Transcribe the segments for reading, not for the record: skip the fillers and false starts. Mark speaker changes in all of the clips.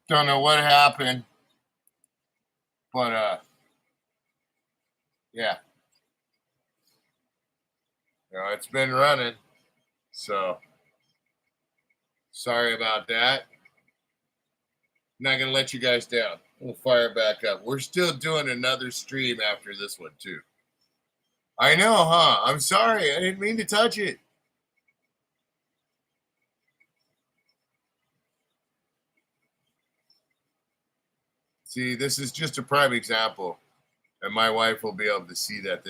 Speaker 1: Don't know what happened, but yeah, it's been running. So sorry about that. Not gonna let you guys down. We'll fire back up. We're still doing another stream after this one too. I know, huh? I'm sorry. I didn't mean to touch it. See, this is just a prime example, and my wife will be able to see that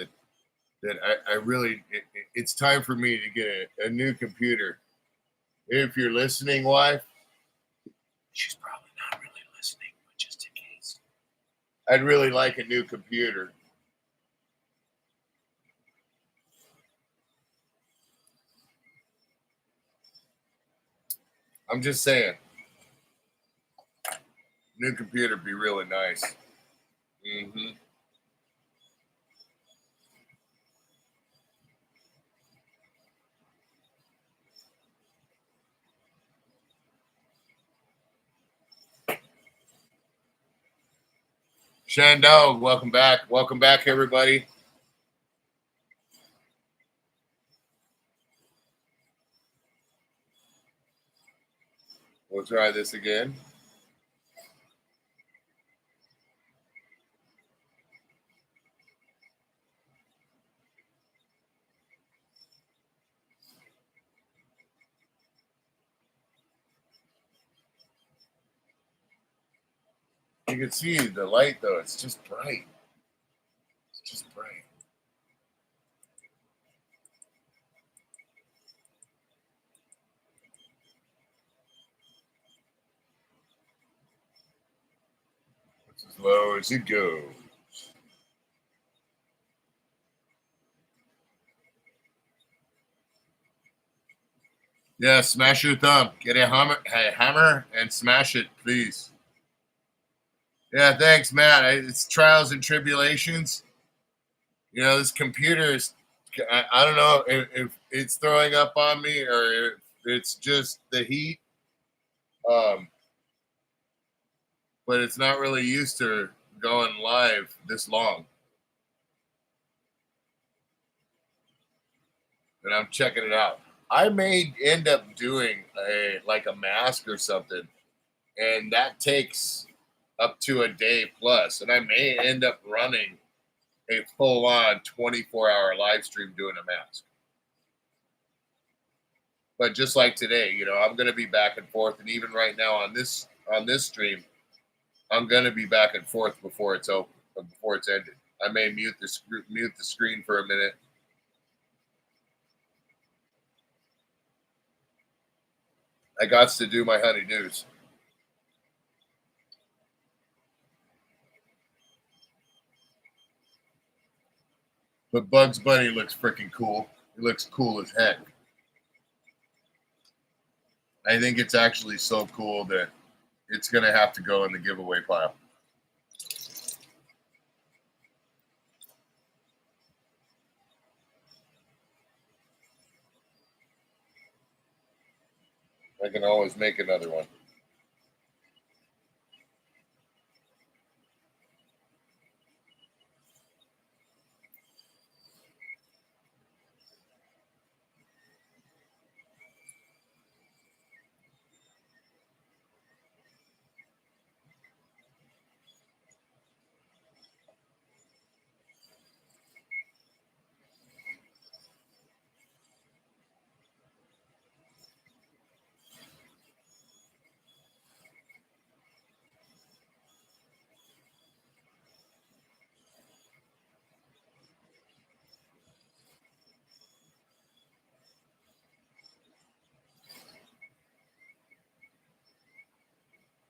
Speaker 1: I really it's time for me to get a new computer. If you're listening, wife, she's probably not really listening, but just in case, I'd really like a new computer. I'm just saying, new computer would be really nice. Mm-hmm. Shandog, welcome back. Welcome back, everybody. We'll try this again. You can see the light, though. It's just bright. It's just bright. It's as low as it goes. Yeah, smash your thumb. Get a hammer and smash it, please. Yeah, thanks, Matt. It's trials and tribulations. This computer is, I don't know if it's throwing up on me or if it's just the heat. But it's not really used to going live this long. And I'm checking it out. I may end up doing a mask or something, and that takes up to a day plus, and I may end up running a full-on 24-hour live stream doing a mask. But just like today, I'm going to be back and forth, and even right now on this stream, I'm going to be back and forth before it's over, before it's ended. I may mute the screen for a minute. I got to do my honeydews. But Bugs Bunny looks freaking cool. It looks cool as heck. I think it's actually so cool that it's going to have to go in the giveaway pile. I can always make another one.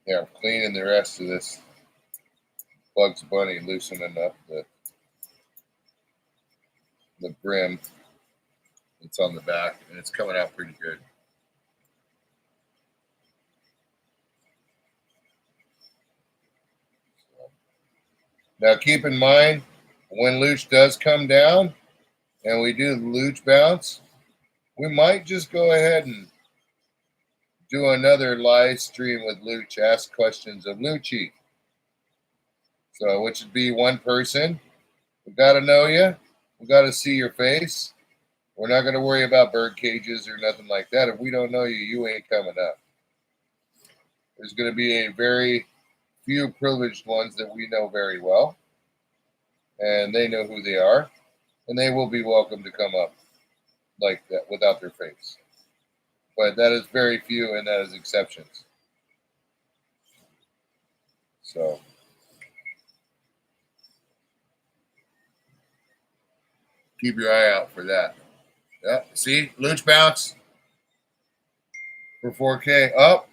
Speaker 1: Yeah, I'm cleaning the rest of this Bugs Bunny, loosening up the brim that's on the back, and it's coming out pretty good. Now keep in mind, when Luch does come down and we do the Luch bounce, we might just go ahead and do another live stream with Luch, ask questions of Lucci. So, which would be one person. We got to know you. We got to see your face. We're not going to worry about bird cages or nothing like that. If we don't know you, you ain't coming up. There's going to be a very few privileged ones that we know very well, and they know who they are, and they will be welcome to come up like that without their face. But that is very few, and that is exceptions. So keep your eye out for that. Yeah, see, Luch bounce for 4K up.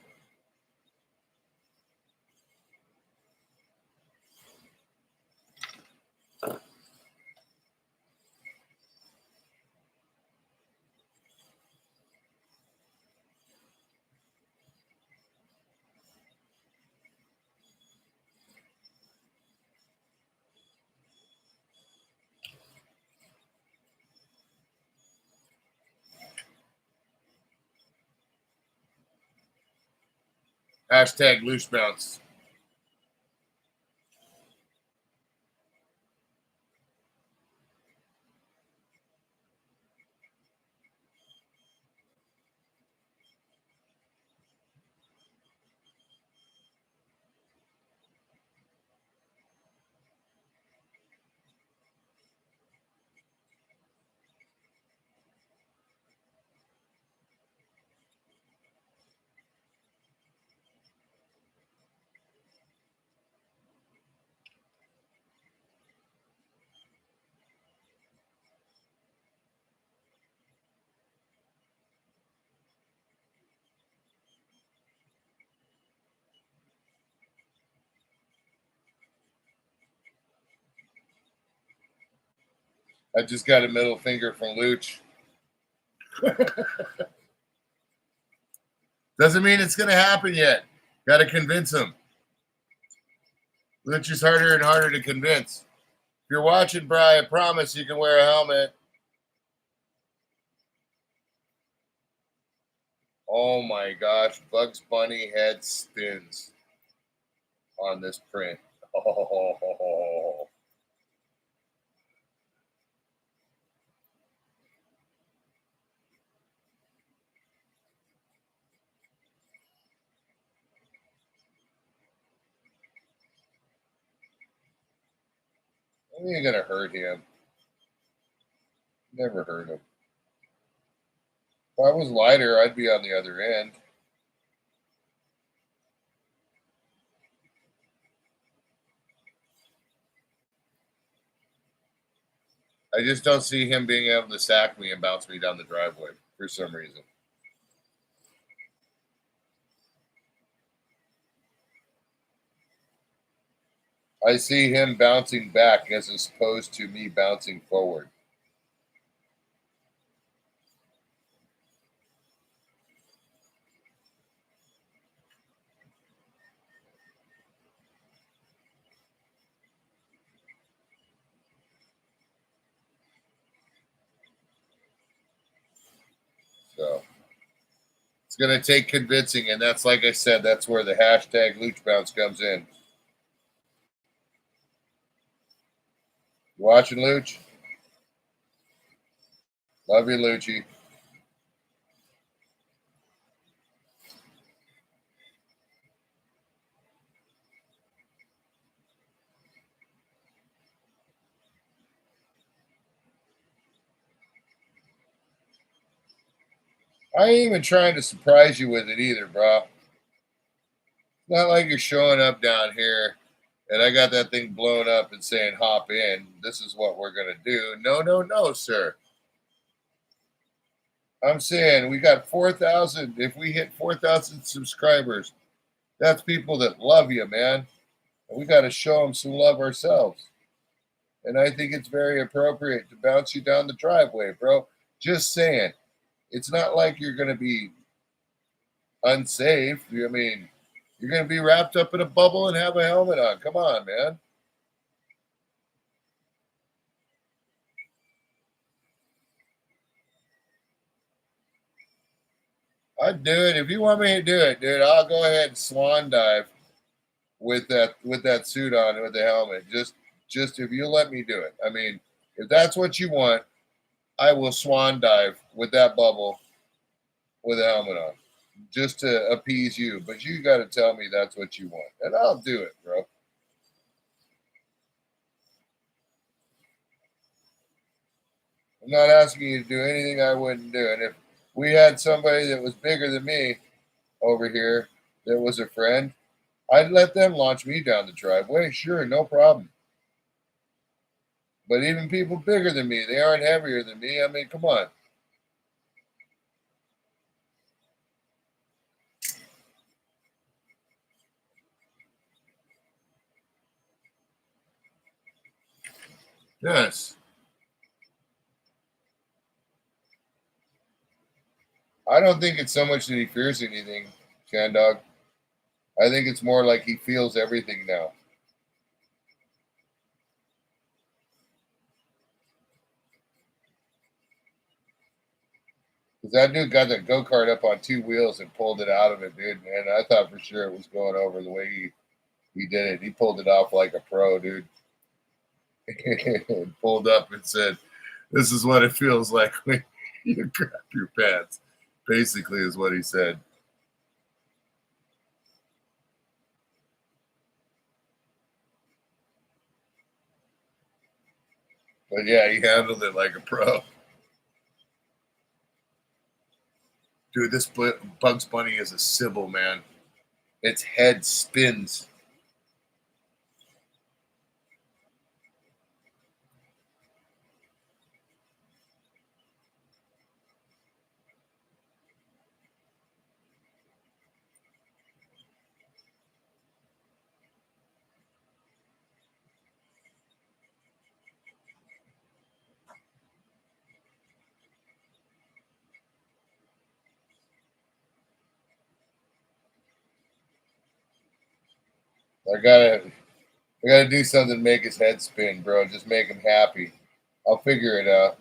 Speaker 1: Hashtag loose bounce. I just got a middle finger from Luch. Doesn't mean it's going to happen yet. Got to convince him. Luch is harder and harder to convince. If you're watching, Bri, I promise you can wear a helmet. Oh my gosh, Bugs Bunny head spins on this print. Oh. You ain't gonna hurt him. Never hurt him. If I was lighter, I'd be on the other end. I just don't see him being able to sack me and bounce me down the driveway for some reason. I see him bouncing back as opposed to me bouncing forward. So it's going to take convincing, and that's, like I said, that's where the hashtag Luch bounce comes in. You watching, Luch? Love you, Lucci. I ain't even trying to surprise you with it either, bro. It's not like you're showing up down here and I got that thing blown up and saying, hop in. This is what we're going to do. No, no, no, sir. I'm saying we got 4,000. If we hit 4,000 subscribers, that's people that love you, man. And we got to show them some love ourselves. And I think it's very appropriate to bounce you down the driveway, bro. Just saying. It's not like you're going to be unsafe. I mean, you're going to be wrapped up in a bubble and have a helmet on. Come on, man. I'd do it. If you want me to do it, dude, I'll go ahead and swan dive with that suit on and with the helmet. Just if you let me do it. I mean, if that's what you want, I will swan dive with that bubble with a helmet on. Just to appease you. But you gotta tell me that's what you want. And I'll do it, bro. I'm not asking you to do anything I wouldn't do. And if we had somebody that was bigger than me over here that was a friend, I'd let them launch me down the driveway. Sure, no problem. But even people bigger than me, they aren't heavier than me. I mean, come on. Yes. I don't think it's so much that he fears anything, Chandog. I think it's more like he feels everything now. Because that dude got that go-kart up on two wheels and pulled it out of it, dude. Man, I thought for sure it was going over the way he did it. He pulled it off like a pro, dude. And pulled up and said, "This is what it feels like when you crap your pants." Basically, is what he said. But yeah, he handled it like a pro. Dude, this Bugs Bunny is a Sybil, man. Its head spins. I gotta do something to make his head spin, bro. Just make him happy. I'll figure it out.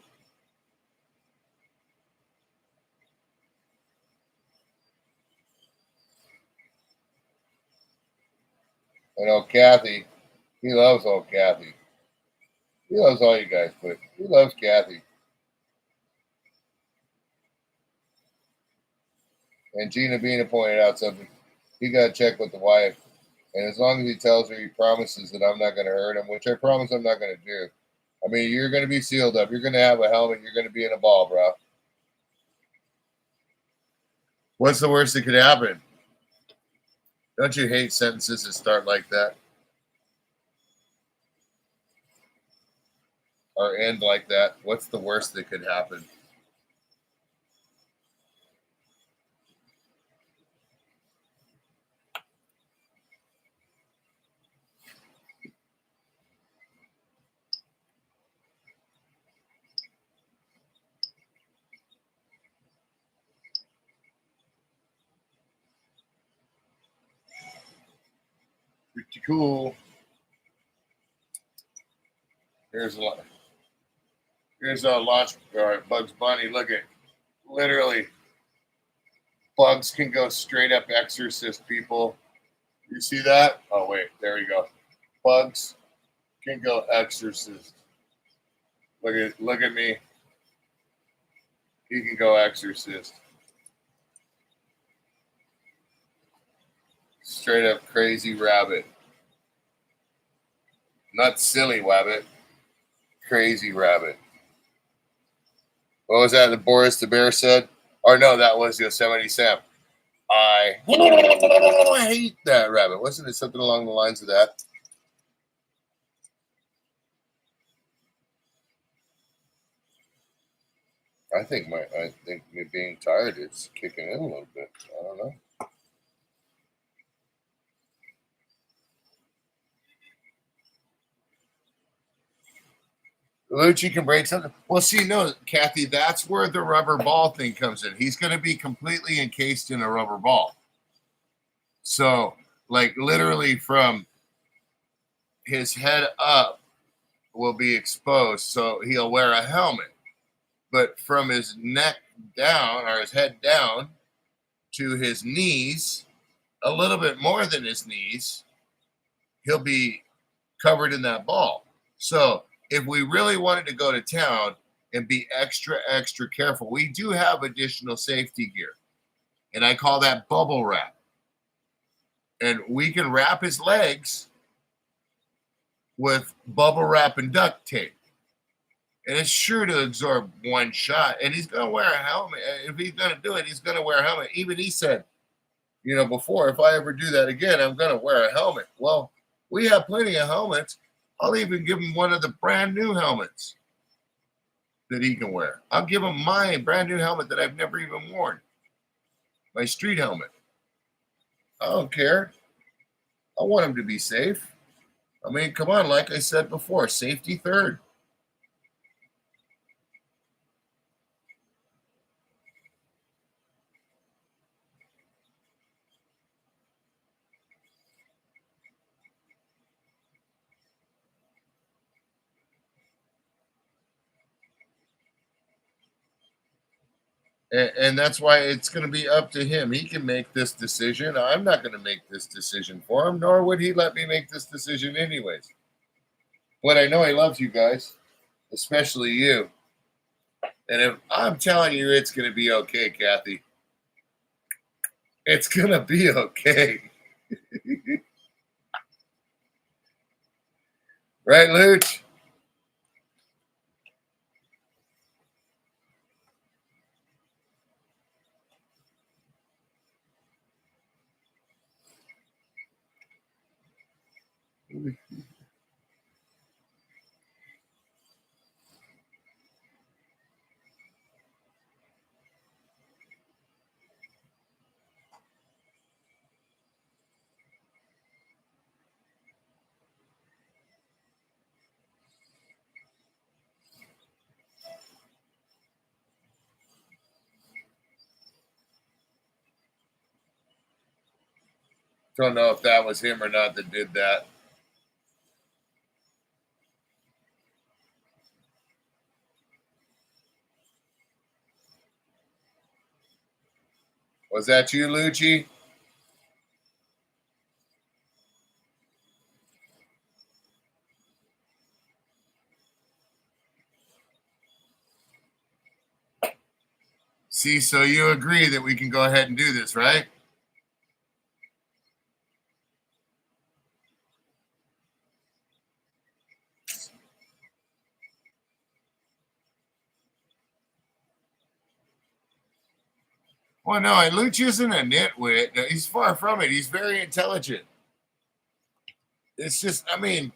Speaker 1: I know Kathy. He loves old Kathy. He loves all you guys, but he loves Kathy. And Gina Bina pointed out something. He got to check with the wife. And as long as he tells her he promises that I'm not going to hurt him, which I promise I'm not going to do. I mean, you're going to be sealed up. You're going to have a helmet. You're going to be in a ball, bro. What's the worst that could happen? Don't you hate sentences that start like that? Or end like that? What's the worst that could happen? Pretty cool. Here's a Here's a launch Bugs Bunny. Look at literally Bugs can go straight up exorcist people. You see that? Oh wait, there we go. Bugs can go exorcist. Look at me. He can go exorcist. Straight up crazy rabbit. Not silly rabbit. Crazy rabbit. What was that that Boris the Bear said? Or no, that was Yosemite Sam. I hate that rabbit. Wasn't it something along the lines of that? I think me being tired is kicking in a little bit. I don't know. Lucci can break something. Well, see, no, Kathy, that's where the rubber ball thing comes in. He's going to be completely encased in a rubber ball. So, like, literally from his head up will be exposed. So he'll wear a helmet. But from his neck down or his head down, to his knees, a little bit more than his knees, he'll be covered in that ball. So if we really wanted to go to town and be extra careful, we do have additional safety gear. And I call that bubble wrap. And we can wrap his legs with bubble wrap and duct tape. And it's sure to absorb one shot. And he's going to wear a helmet. If he's going to do it, he's going to wear a helmet. Even he said, you know, before, if I ever do that again, I'm going to wear a helmet. Well, we have plenty of helmets. I'll even give him one of the brand new helmets that he can wear. I'll give him my brand new helmet that I've never even worn. My street helmet. I don't care. I want him to be safe. I mean, come on, like I said before, safety third. And that's why it's going to be up to him. He can make this decision. I'm not going to make this decision for him, nor would he let me make this decision anyways. But I know he loves you guys, especially you. And if I'm telling you it's going to be okay, Kathy, it's going to be okay. Right, Luch? Don't know if that was him or not that did that. Was that you, Lucci? See, so you agree that we can go ahead and do this, right? Well, no, Luch isn't a nitwit. No, he's far from it. He's very intelligent. It's just, I mean,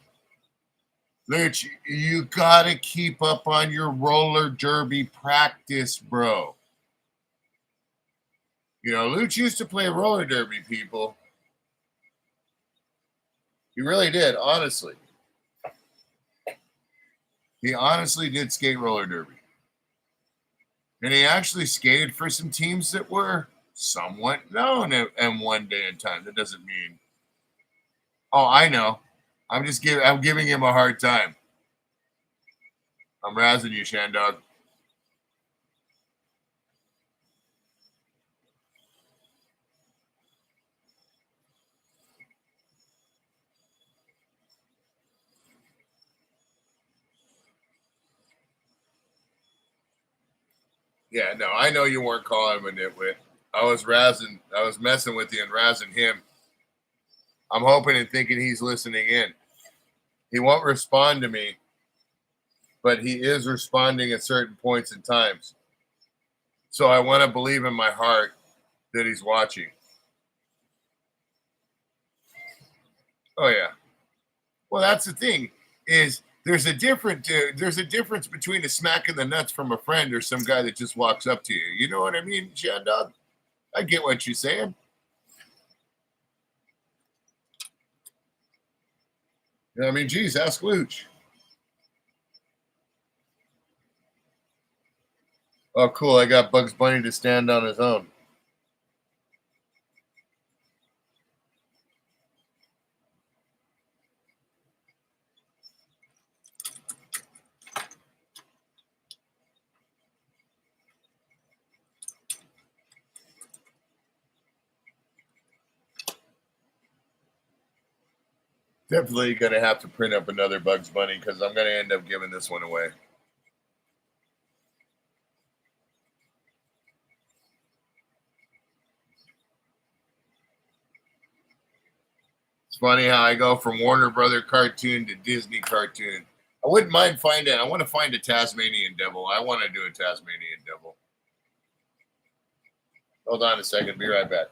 Speaker 1: Luch, you got to keep up on your roller derby practice, bro. You know, Luch used to play roller derby, people. He really did, honestly. He honestly did skate roller derby. And he actually skated for some teams that were somewhat known at one day in time. That doesn't mean. Oh, I know. I'm giving him a hard time. I'm razzing you, Shandog. Yeah, no, I know you weren't calling him a nitwit. I was messing with you and razzing him. I'm hoping and thinking he's listening in. He won't respond to me, but he is responding at certain points and times. So I want to believe in my heart that he's watching. Oh yeah. Well, that's the thing is there's a difference between a smack in the nuts from a friend or some guy that just walks up to you. You know what I mean, Shandog? I get what you're saying. You know what I mean, geez, ask Luch. Oh, cool. I got Bugs Bunny to stand on his own. Definitely going to have to print up another Bugs Bunny because I'm going to end up giving this one away. It's funny how I go from Warner Brother cartoon to Disney cartoon. I wouldn't mind finding. I want to find a Tasmanian devil. I want to do a Tasmanian devil. Hold on a second. Be right back.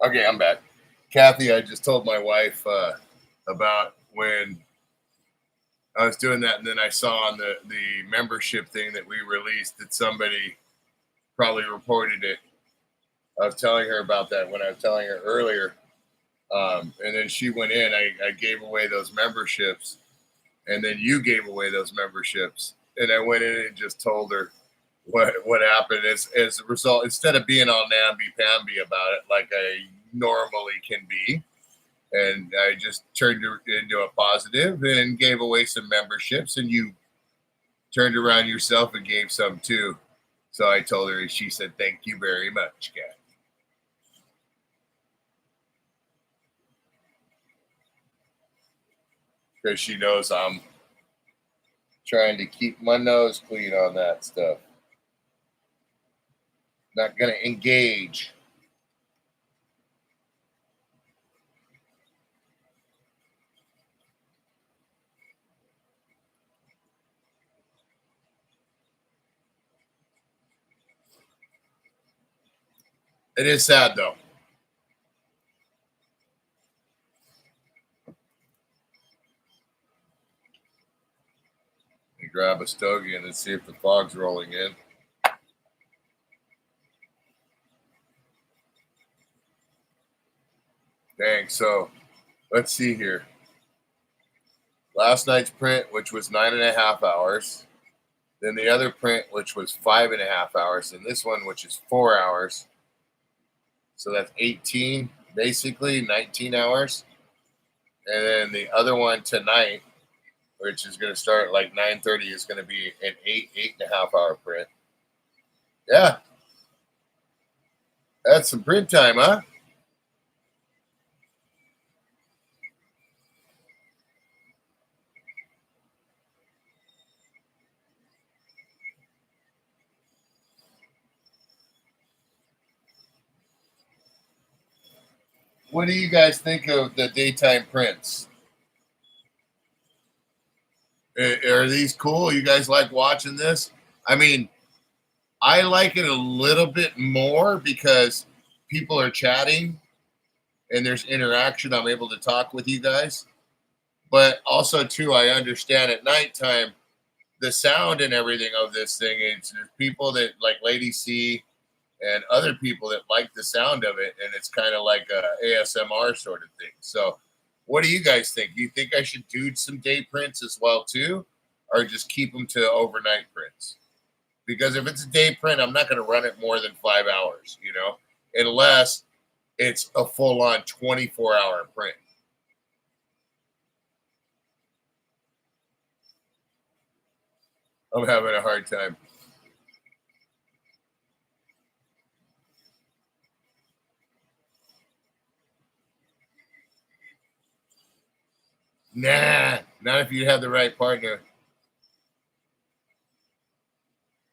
Speaker 1: Okay, I'm back. Kathy, I just told my wife about when I was doing that, and then I saw on the membership thing that we released that somebody probably reported it. I was telling her about that when I was telling her earlier, and then she went in. I gave away those memberships, and then you gave away those memberships, and I went in and just told her what happened. As a result, instead of being all namby-pamby about it like I normally can be, and I just turned it into a positive and gave away some memberships, and you turned around yourself and gave some too. So I told her, and she said, "Thank you very much, Kat." Because she knows I'm trying to keep my nose clean on that stuff. Not going to engage. It is sad though. You grab a stogie and then see if the fog's rolling in. Dang. So let's see here. Last night's print, which was 9.5 hours. Then the other print, which was 5.5 hours. And this one, which is 4 hours. So that's 18, basically 19 hours. And then the other one tonight, which is going to start at like 9:30, is going to be an 8.5 hour print. Yeah, that's some print time, huh? What do you guys think of the daytime prints? Are these cool? You guys like watching this? I mean, I like it a little bit more because people are chatting and there's interaction. I'm able to talk with you guys. But also, too, I understand at nighttime the sound and everything of this thing. It's there's people that like Lady C and other people that like the sound of it, and it's kind of like a ASMR sort of thing. So, what do you guys think? Do you think I should do some day prints as well too, or just keep them to overnight prints? Because if it's a day print, I'm not going to run it more than 5 hours, unless it's a full on 24-hour print. I'm having a hard time. Nah, not if you have the right partner.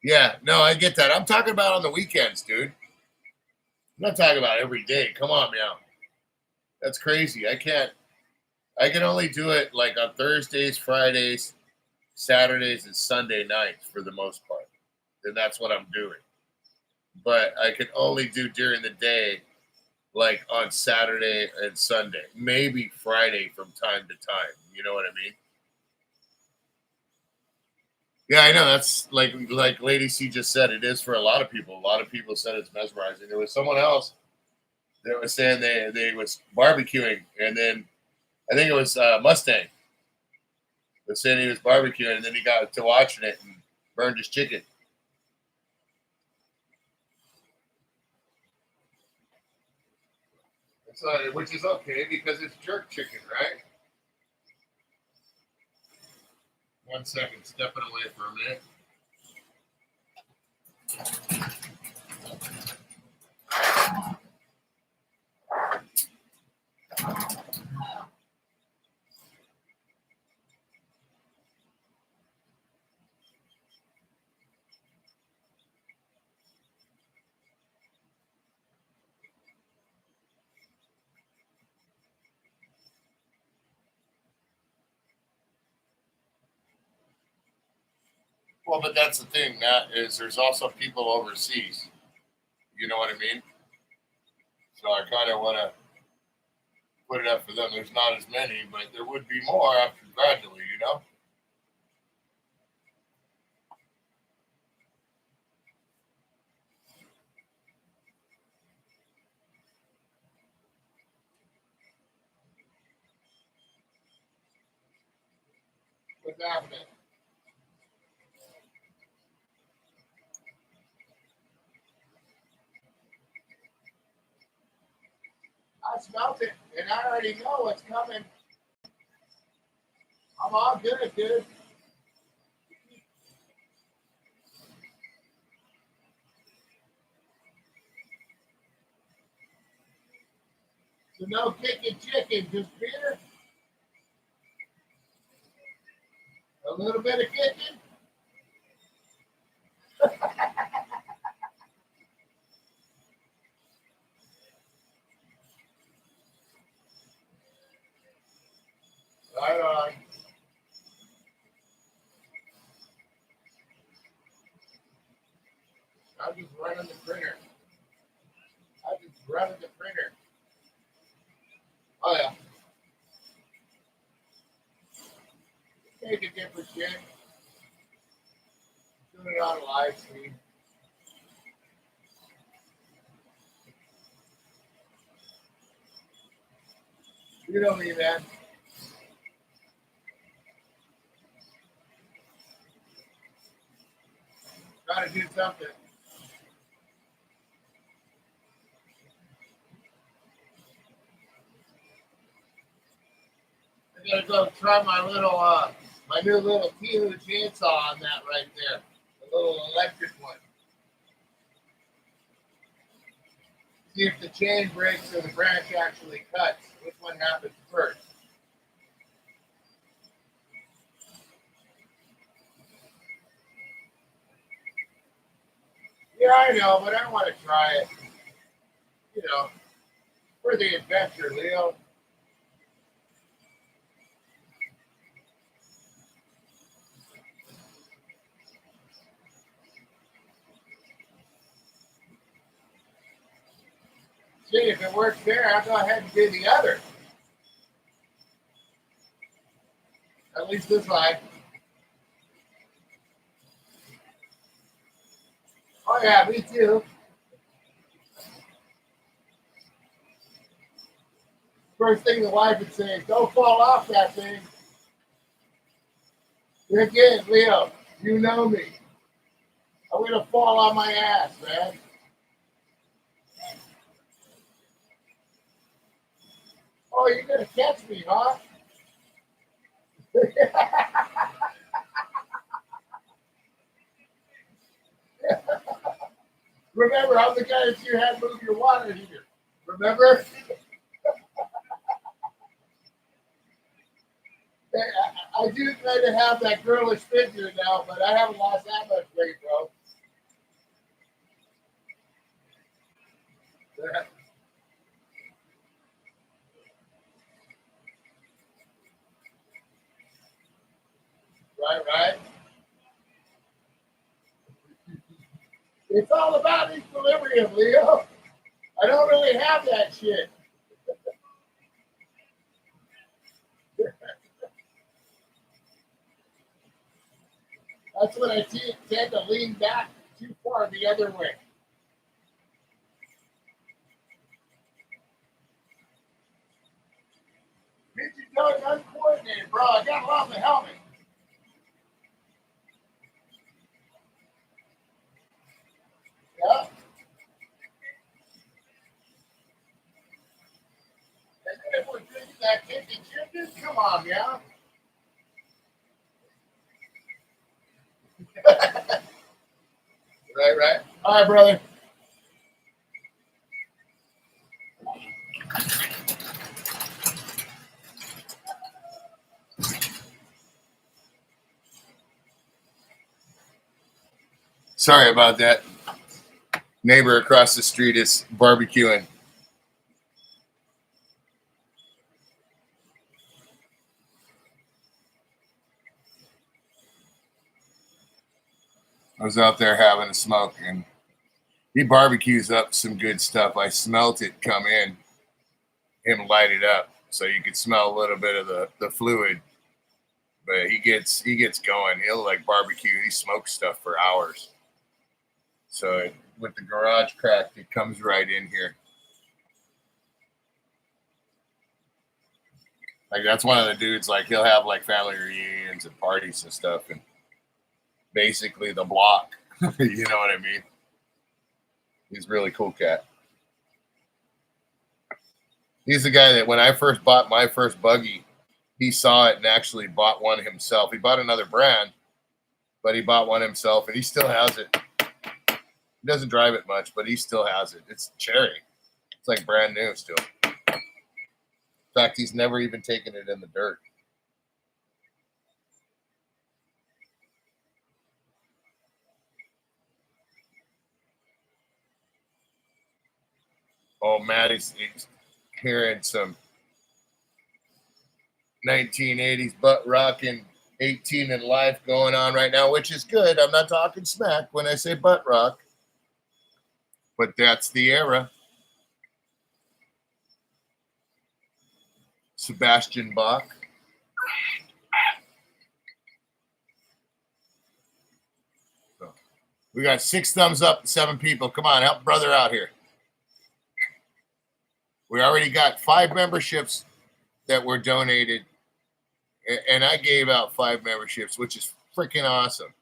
Speaker 1: Yeah, no, I get that. I'm talking about on the weekends, dude. I'm not talking about every day. Come on, meow. That's crazy. I can't. I can only do it like on Thursdays, Fridays, Saturdays, and Sunday nights for the most part. And that's what I'm doing. But I can only do during the day, like on Saturday and Sunday, maybe Friday from time to time. You know what I mean? Yeah, I know. That's like Lady C just said. It is for a lot of people. A lot of people said it's mesmerizing. There was someone else that was saying they was barbecuing, and then I think it was Mustang was saying he was barbecuing, and then he got to watching it and burned his chicken. So, which is okay because it's jerk chicken, right? 1 second, stepping away for a minute. Well, but that's the thing. That is, there's also people overseas. You know what I mean? So I kind of want to put it up for them. There's not as many, but there would be more after gradually. What's happening? I smelt it, and I already know what's coming. I'm all good, dude. So no kicking chicken, just beer, a little bit of kicking. Right on. I'm just running the printer. I'm just running the printer. Oh yeah, take a different shit. Doing it on a live stream. You know me, man. Try to do something. I gotta go try my new little Tihu chainsaw on that right there. The little electric one. See if the chain breaks or the branch actually cuts. Which one happens first? Yeah, I know, but I want to try it. You know, for the adventure, Leo. See, if it works there, I'll go ahead and do the other. At least this way. Oh, yeah, me too. First thing the wife would say, don't fall off that thing. Again, Leo, you know me. I'm going to fall on my ass, man. Oh, you're going to catch me, huh? Remember, I'm the guy that you had move your water heater. Remember? I do try to have that girlish figure now, but I haven't lost that much weight, bro. Right, right. It's all about equilibrium, Leo. I don't really have that shit. That's when I tend to lean back too far the other way. Did you know it's uncoordinated, bro? I got off the helmet. Yeah. And then if we're drinking that kitchen chicken, come on, yeah. Right, right. All right, brother. Sorry about that. Neighbor across the street is barbecuing. I was out there having a smoke, and he barbecues up some good stuff. I smelt it come in, him light it up, so you could smell a little bit of the fluid. But he gets going. He'll like barbecue. He smokes stuff for hours. So with the garage cracked, it comes right in here. Like that's one of the dudes. Like he'll have like family reunions and parties and stuff, and basically the block. You know what I mean? He's a really cool cat. He's the guy that when I first bought my first buggy, he saw it and actually bought one himself. He bought another brand, but he bought one himself, and he still has it. He doesn't drive it much, but he still has it. It's cherry. It's like brand new still. In fact, he's never even taken it in the dirt. Oh, Maddie's hearing some 1980s butt rocking 18 in life going on right now, which is good. I'm not talking smack when I say butt rock, but that's the era. Sebastian Bach. We got 6 thumbs up and 7 people. Come on, help brother out here. We already got 5 memberships that were donated, and I gave out 5 memberships, which is freaking awesome.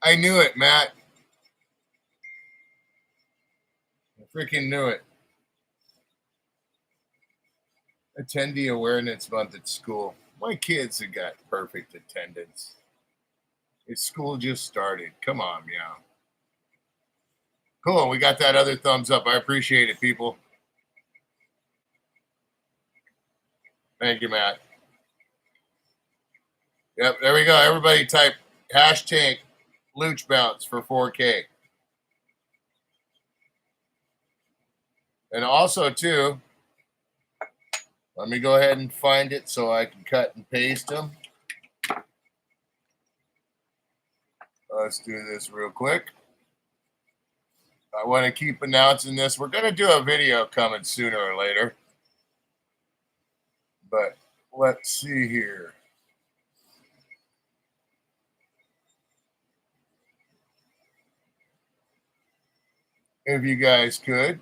Speaker 1: I knew it, Matt. I freaking knew it. Attendee Awareness Month at school. My kids have got perfect attendance. School just started. Come on, meow. Cool. We got that other thumbs up. I appreciate it, people. Thank you, Matt. Yep, there we go. Everybody type hashtag Luch Bounce for 4K. And also, too, let me go ahead and find it so I can cut and paste them. Let's do this real quick. I want to keep announcing this. We're going to do a video coming sooner or later. But let's see here. If you guys could.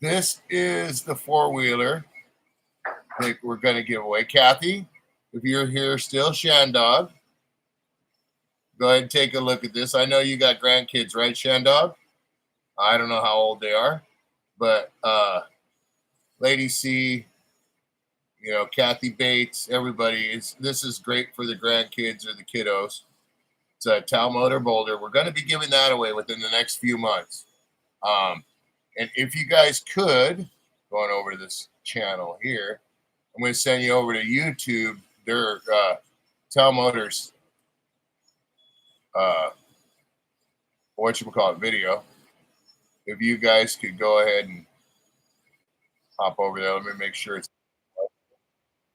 Speaker 1: This is the four-wheeler that we're going to give away. Kathy, if you're here still, Shandog, go ahead and take a look at this. I know you got grandkids, right, Shandog? I don't know how old they are, but Lady C, you know, Kathy Bates, everybody, this is great for the grandkids or the kiddos. It's a Tal Motor Boulder. We're going to be giving that away within the next few months. And if you guys could, going over to this channel here, I'm going to send you over to YouTube. Their Tal Motors, video. If you guys could go ahead and hop over there. Let me make sure it's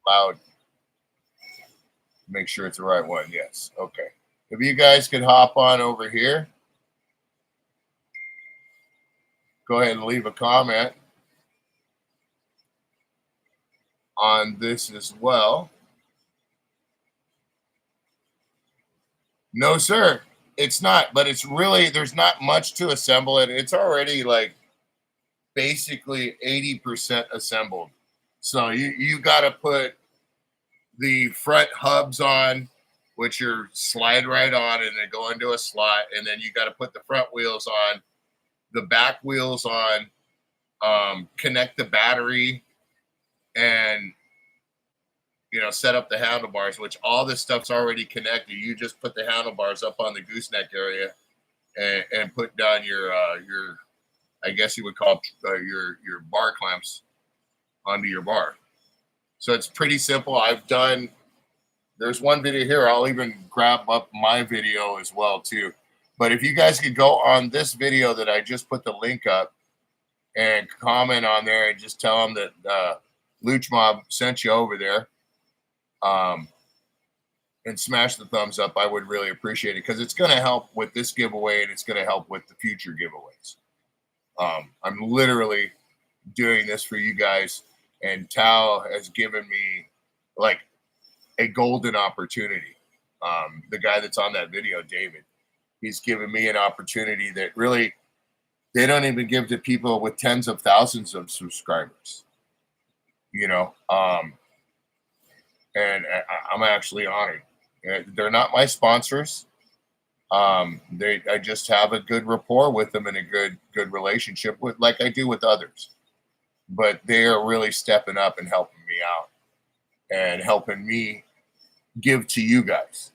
Speaker 1: loud. Make sure it's the right one. Yes. Okay. If you guys could hop on over here, go ahead and leave a comment on this as well. No, sir, it's not, but it's really, there's not much to assemble it. It's already like basically 80% assembled. So you got to put the front hubs on, which are slide right on and they go into a slot. And then you got to put the front wheels on, the back wheels on, connect the battery, and you know, set up the handlebars, which all this stuff's already connected. You just put the handlebars up on the gooseneck area and put down your I guess you would call your bar clamps onto your bar. So it's pretty simple. There's one video here. I'll even grab up my video as well too. But if you guys could go on this video that I just put the link up and comment on there and just tell them that Luch Mob sent you over there, and smash the thumbs up, I would really appreciate it because it's going to help with this giveaway and it's going to help with the future giveaways. I'm literally doing this for you guys, and Tal has given me like a golden opportunity. The guy that's on that video, David, he's given me an opportunity that really they don't even give to people with tens of thousands of subscribers, you know. And I'm actually honored. They're not my sponsors. I just have a good rapport with them and a good relationship with, like I do with others. But they are really stepping up and helping me out and helping me give to you guys.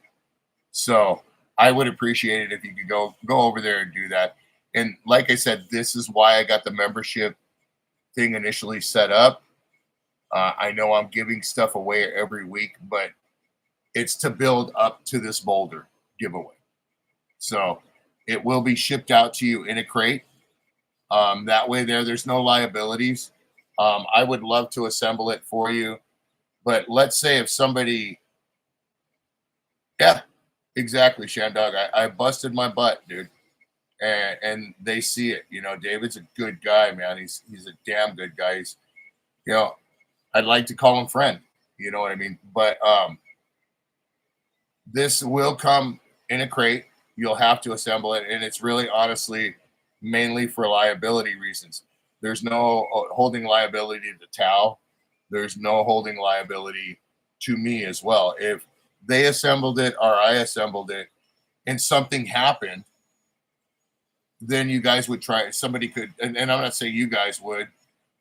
Speaker 1: So I would appreciate it if you could go over there and do that. And like I said, this is why I got the membership thing initially set up. I know I'm giving stuff away every week, but it's to build up to this boulder giveaway. So it will be shipped out to you in a crate. That way there's no liabilities. I would love to assemble it for you. But let's say if somebody, yeah, exactly, Shandog. I busted my butt, dude. And they see it. You know, David's a good guy, man. He's a damn good guy. He's, you know, I'd like to call him friend. You know what I mean? But this will come in a crate. You'll have to assemble it. And it's really honestly mainly for liability reasons. There's no holding liability to Tal. There's no holding liability to me as well. If they assembled it or I assembled it, and something happened, then you guys would try. Somebody could, and I'm not saying you guys would,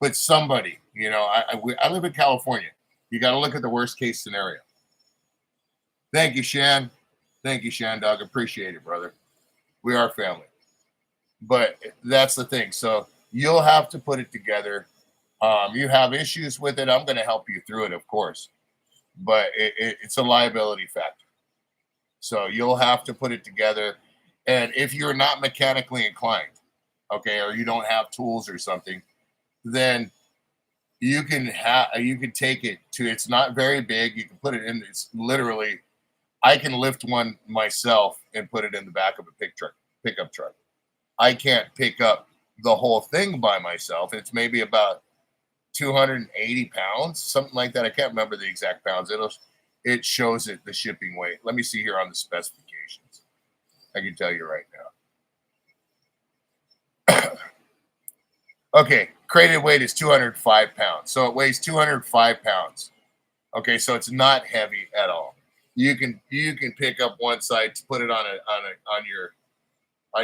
Speaker 1: but somebody, you know, I live in California. You got to look at the worst case scenario. Thank you, Shan. Thank you, Shan Dog. Appreciate it, brother. We are family. But that's the thing. So you'll have to put it together. You have issues with it. I'm going to help you through it, of course. But it's a liability factor. So you'll have to put it together. And if you're not mechanically inclined, okay, or you don't have tools or something, then you can take it to, it's not very big. You can put it in, it's literally, I can lift one myself and put it in the back of a pickup truck. I can't pick up the whole thing by myself. It's maybe about 280 pounds, something like that. I can't remember the exact pounds. It shows it the shipping weight. Let me see here on the specifications. I can tell you right now. Okay, crated weight is 205 pounds. So it weighs 205 pounds. Okay, so it's not heavy at all. You can pick up one side to put it on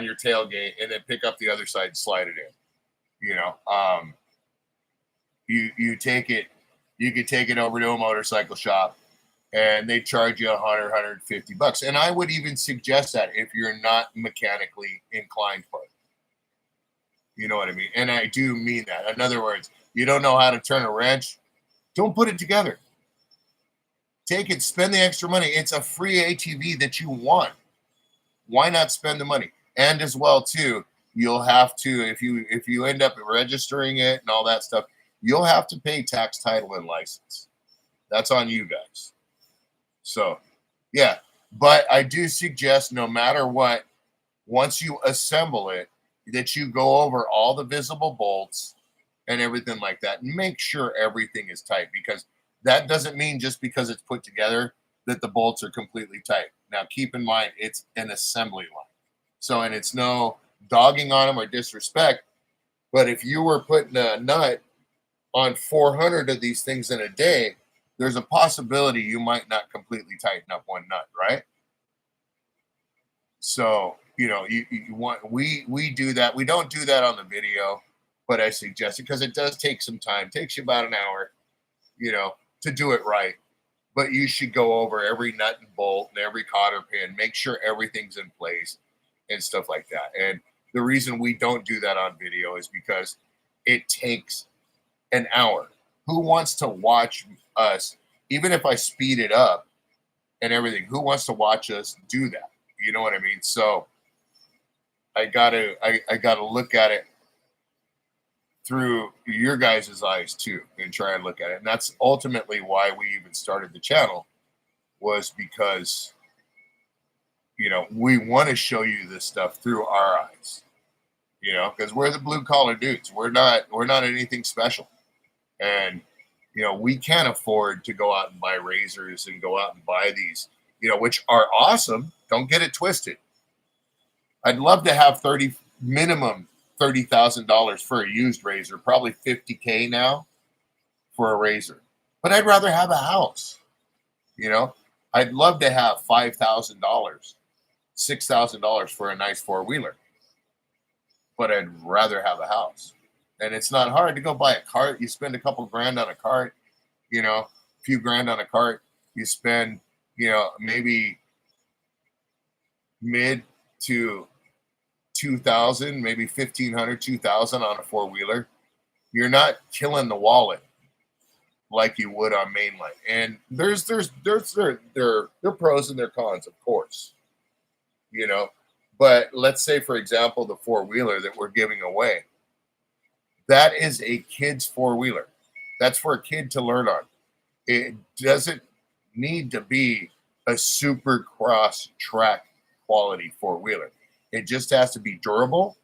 Speaker 1: your tailgate, and then pick up the other side and slide it in. You know, you take it, you can take it over to a motorcycle shop, and they charge you $100, $150. And I would even suggest that if you're not mechanically inclined for it. You know what I mean? And I do mean that. In other words, you don't know how to turn a wrench, don't put it together. Take it, spend the extra money. It's a free ATV that you want. Why not spend the money? And as well, too, you'll have to, if you end up registering it and all that stuff, you'll have to pay tax, title, and license. That's on you guys. So, yeah. But I do suggest, no matter what, once you assemble it, that you go over all the visible bolts and everything like that, and make sure everything is tight, because that doesn't mean just because it's put together that the bolts are completely tight. Now, keep in mind, it's an assembly line. So, and it's no dogging on them or disrespect, but if you were putting a nut on 400 of these things in a day, there's a possibility you might not completely tighten up one nut, right? So, you know, you want, we do that. We don't do that on the video, but I suggest it because it does take some time. It takes you about an hour, you know, to do it right. But you should go over every nut and bolt and every cotter pin, make sure everything's in place and stuff like that. And the reason we don't do that on video is because it takes an hour. Who wants to watch us, even if I speed it up and everything, who wants to watch us do that? You know what I mean? So I gotta look at it through your guys' eyes too, and try and look at it. And that's ultimately why we even started the channel, was because, you know, we want to show you this stuff through our eyes, you know, because we're the blue collar dudes. We're not anything special. And, you know, we can't afford to go out and buy razors and go out and buy these, you know, which are awesome. Don't get it twisted. I'd love to have minimum $30,000 for a used razor, probably $50K now for a razor. But I'd rather have a house. You know, I'd love to have $5,000, $6,000 for a nice four-wheeler. But I'd rather have a house. And it's not hard to go buy a cart. You spend a couple grand on a cart, you know, a few grand on a cart. You spend, you know, maybe mid to 2,000, maybe 1,500, 2,000 on a four-wheeler. You're not killing the wallet like you would on mainline. And there's their pros and their cons, of course, you know. But let's say, for example, the four-wheeler that we're giving away, that is a kid's four-wheeler. That's for a kid to learn on. It doesn't need to be a super cross track quality four-wheeler. It just has to be durable,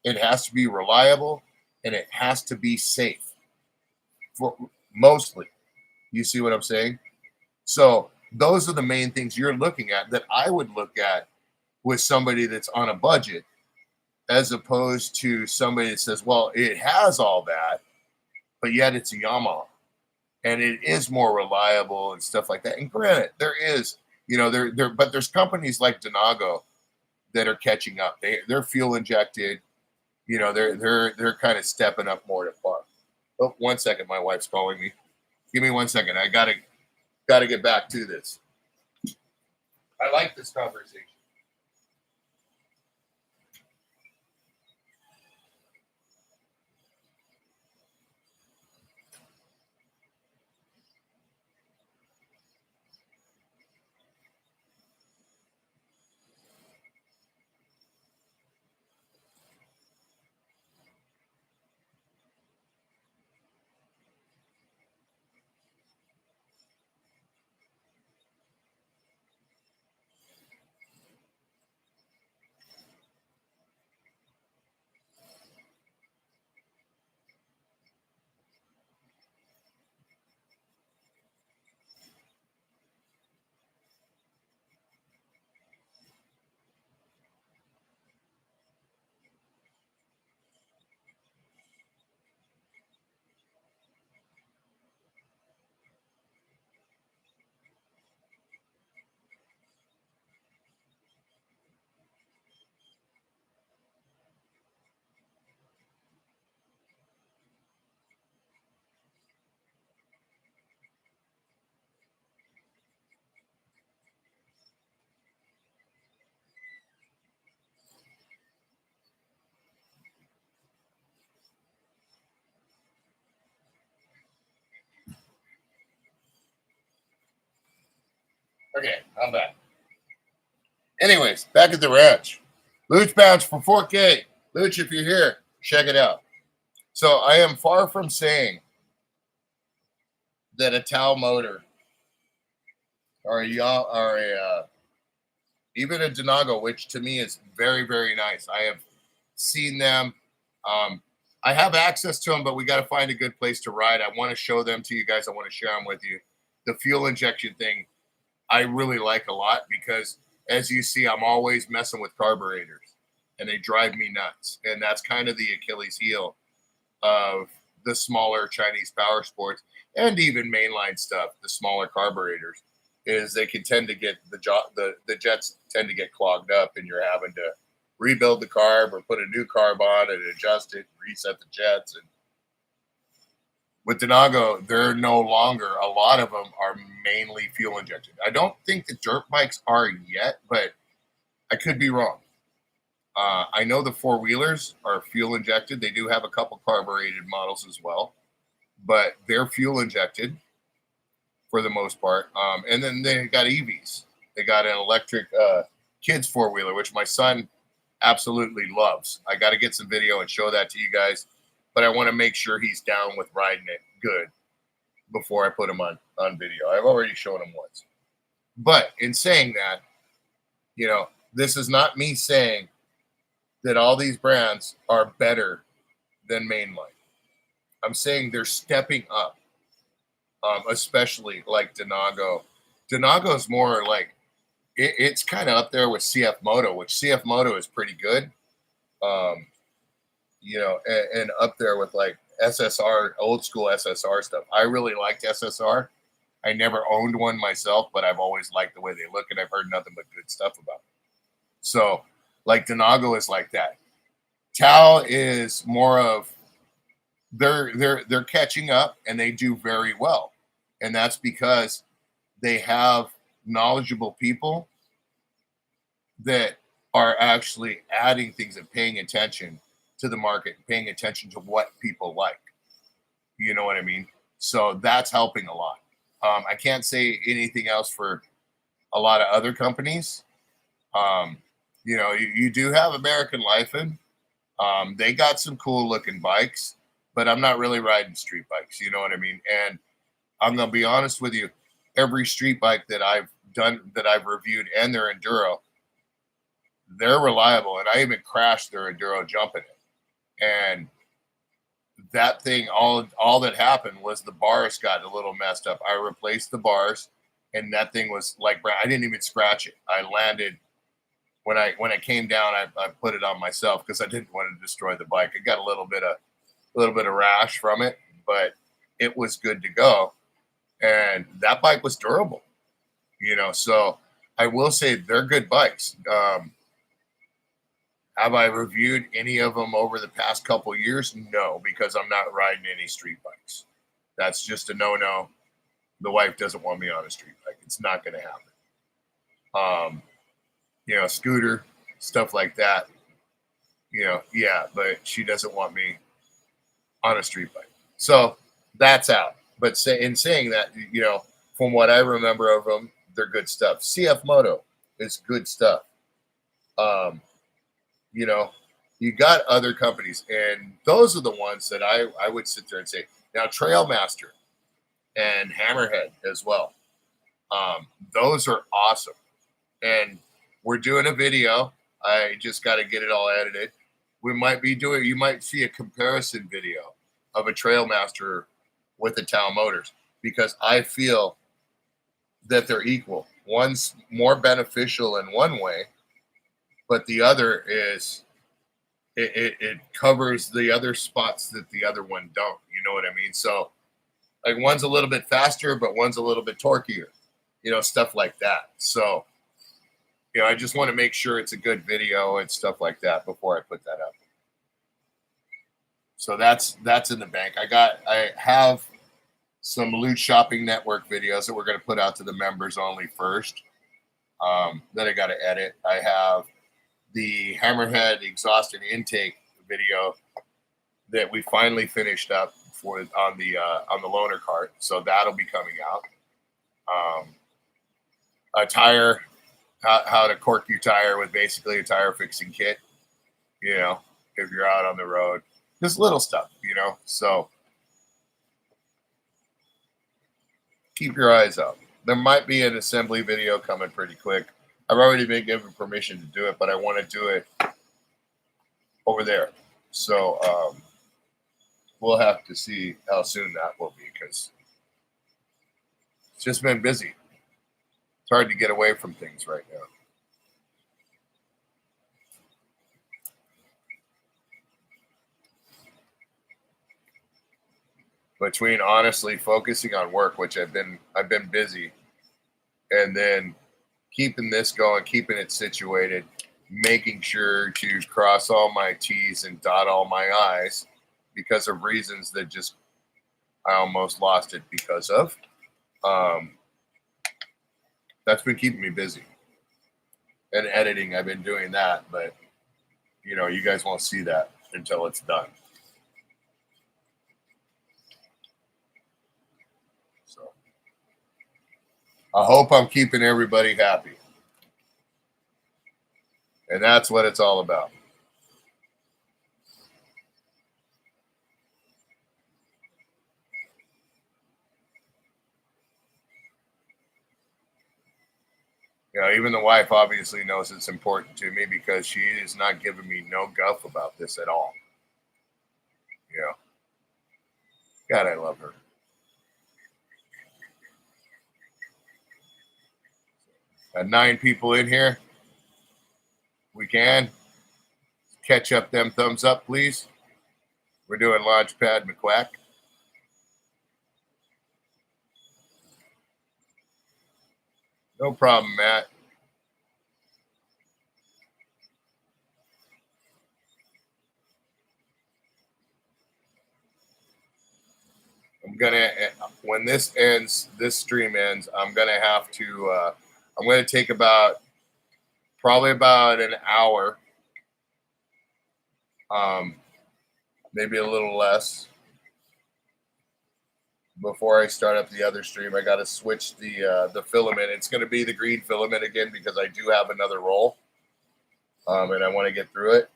Speaker 1: it has to be reliable, and it has to be safe. For mostly. You see what I'm saying? So those are the main things you're looking at that I would look at with somebody that's on a budget, as opposed to somebody that says, well, it has all that, but yet it's a Yamaha and it is more reliable and stuff like that. And granted, there is, you know, but there's companies like Donago that are catching up. They're fuel injected. You know, they're kind of stepping up more to par. Oh, 1 second, my wife's calling me. Give me 1 second. I gotta get back to this. I like this conversation. Okay, I'm back. Anyways, back at the ranch. Luch bounce for 4K. Luch, if you're here, check it out. So I am far from saying that a Tau motor or even a Denago, which to me is very, very nice. I have seen them. I have access to them, but we got to find a good place to ride. I want to show them to you guys. I want to share them with you. The fuel injection thing, I really like a lot because, as you see, I'm always messing with carburetors, and they drive me nuts. And that's kind of the Achilles heel of the smaller Chinese power sports and even mainline stuff. The smaller carburetors is they can tend to get the jets tend to get clogged up, and you're having to rebuild the carb or put a new carb on and adjust it, reset the jets. And with Denago, they're no longer, a lot of them are mainly fuel injected. I don't think the dirt bikes are yet, but I could be wrong. I know the four-wheelers are fuel injected. They do have a couple carbureted models as well, but they're fuel injected for the most part. And then they got EVs. They got an electric kids four-wheeler, which my son absolutely loves. I got to get some video and show that to you guys, but I want to make sure he's down with riding it good before I put him on video. I've already shown him once. But in saying that, you know, this is not me saying that all these brands are better than mainline. I'm saying they're stepping up, especially like Denago. Denago is more like, it's kind of up there with CF Moto, which CF Moto is pretty good. You know, and up there with like SSR, old school SSR stuff. I really liked SSR. I never owned one myself, but I've always liked the way they look, and I've heard nothing but good stuff about them. So, like Denago is like that. Tau is more of they're catching up, and they do very well, and that's because they have knowledgeable people that are actually adding things and paying attention to the market, paying attention to what people like. You know what I mean? So that's helping a lot. I can't say anything else for a lot of other companies. You know, you do have American Lifen. They got some cool looking bikes, but I'm not really riding street bikes. You know what I mean? And I'm going to be honest with you. Every street bike that I've done, that I've reviewed, and their enduro, they're reliable. And I even crashed their enduro jumping it. And that thing, all that happened was the bars got a little messed up. I replaced the bars, and that thing was like, I didn't even scratch it. I landed when I came down. I put it on myself because I didn't want to destroy the bike. It got a little bit of rash from it, but it was good to go. And that bike was durable, you know. So I will say they're good bikes. Have I reviewed any of them over the past couple years? No, because I'm not riding any street bikes. That's just a no-no. The wife doesn't want me on a street bike. It's not going to happen. You know, scooter, stuff like that. You know, yeah, but she doesn't want me on a street bike. So that's out. But in saying that, you know, from what I remember of them, they're good stuff. CF Moto is good stuff. You know, you got other companies, and those are the ones that I would sit there and say, now Trailmaster and Hammerhead as well. Those are awesome. And we're doing a video. I just got to get it all edited. We might be doing, you might see a comparison video of a Trailmaster with the Tao Motors, because I feel that they're equal. One's more beneficial in one way, but the other is, it covers the other spots that the other one don't. You know what I mean? So like one's a little bit faster, but one's a little bit torquier, you know, stuff like that. So, you know, I just want to make sure it's a good video and stuff like that before I put that up. So that's in the bank. I have some Loot Shopping Network videos that we're going to put out to the members only first. That I got to edit. I have the Hammerhead exhaust and intake video that we finally finished up for on the loaner cart. So that'll be coming out. A tire, how to cork your tire with basically a tire fixing kit, you know, if you're out on the road, just little stuff, you know. So keep your eyes out. There might be an assembly video coming pretty quick. I've already been given permission to do it, but I want to do it over there. So we'll have to see how soon that will be, because it's just been busy. It's hard to get away from things right now. Between honestly focusing on work, which I've been busy, and then keeping this going, keeping it situated, making sure to cross all my T's and dot all my I's because of reasons that just I almost lost it because of. That's been keeping me busy. And editing, I've been doing that, but you know, you guys won't see that until it's done. So I hope I'm keeping everybody happy. And that's what it's all about. You know, even the wife obviously knows it's important to me, because she is not giving me no guff about this at all. You know, God, I love her. Got 9 people in here. We can catch up them thumbs up, please. We're doing LaunchPad McQuack. No problem, Matt. I'm gonna, when this ends, this stream ends, I'm gonna have to, I'm gonna take probably about an hour, maybe a little less, before I start up the other stream. I got to switch the filament. It's going to be the green filament again, because I do have another roll, and I want to get through it.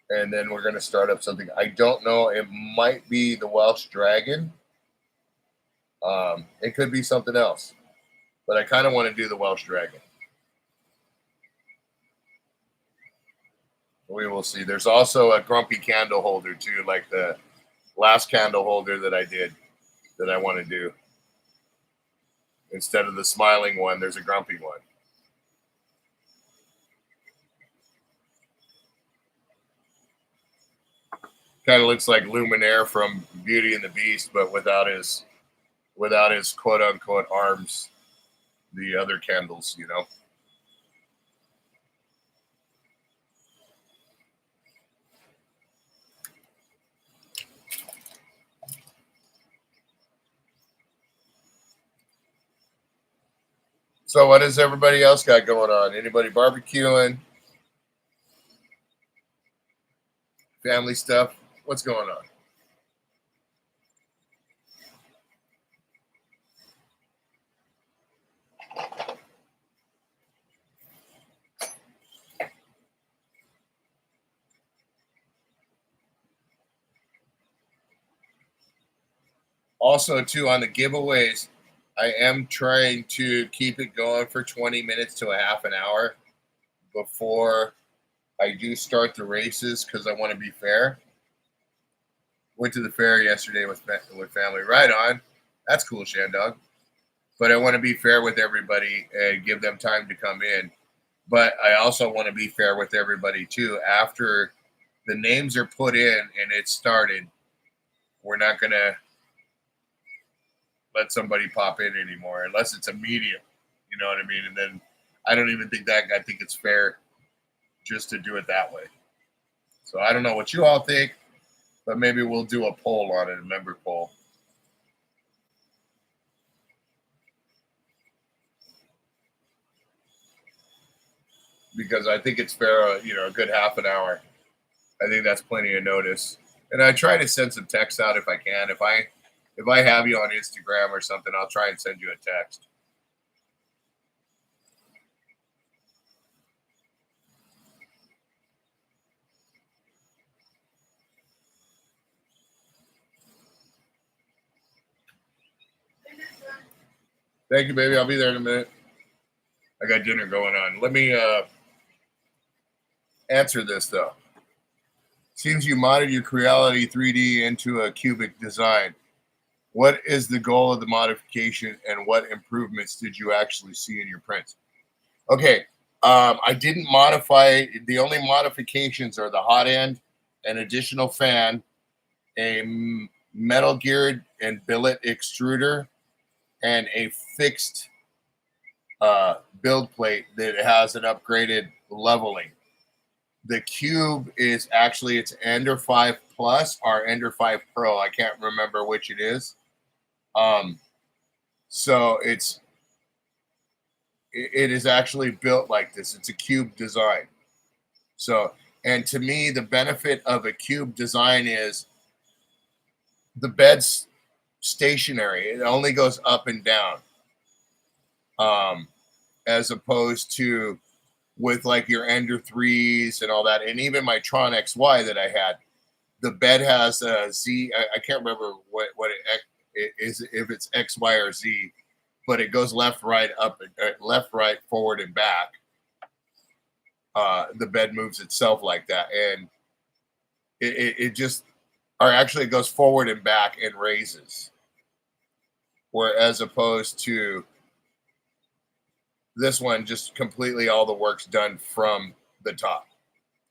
Speaker 1: And then we're going to start up something. I don't know. It might be the Welsh Dragon. It could be something else, but I kind of want to do the Welsh Dragon. We will see. There's also a grumpy candle holder too, like the last candle holder that I did, that I want to do. Instead of the smiling one, there's a grumpy one. Kind of looks like Luminaire from Beauty and the Beast, but without his quote unquote arms, the other candles, you know. So what does everybody else got going on? Anybody barbecuing? Family stuff? What's going on? Also, too, on the giveaways, I am trying to keep it going for 20 minutes to a half an hour before I do start the races because I want to be fair. Went to the fair yesterday with family. Right on. That's cool, Shandog. But I want to be fair with everybody and give them time to come in. But I also want to be fair with everybody, too. After the names are put in and it started, we're not going to let somebody pop in anymore unless it's immediate. You know what I mean? And then I don't even think that, I think it's fair just to do it that way. So I don't know what you all think, but maybe we'll do a poll on it, a member poll. Because I think it's fair, you know, a good half an hour. I think that's plenty of notice. And I try to send some text out if I can. If I have you on Instagram or something, I'll try and send you a text. Thank you, baby. I'll be there in a minute. I got dinner going on. Let me answer this, though. Seems you modded your Creality 3D into a cubic design. What is the goal of the modification and what improvements did you actually see in your prints? Okay, I didn't modify. The only modifications are the hot end, an additional fan, a metal geared and billet extruder, and a fixed build plate that has an upgraded leveling. The cube is actually it's Ender 5 Plus or Ender 5 Pro. I can't remember which it is. So it is actually built like this. It's a cube design. So, and to me, the benefit of a cube design is the bed's stationary. It only goes up and down. As opposed to with like your Ender 3s and all that. And even my Tron XY that I had, the bed has a Z. I can't remember what it is, if it's X, Y, or Z, but it goes left, right, up, left, right, forward, and back. The bed moves itself like that. And it just, or actually it goes forward and back and raises. Whereas opposed to this one, just completely all the work's done from the top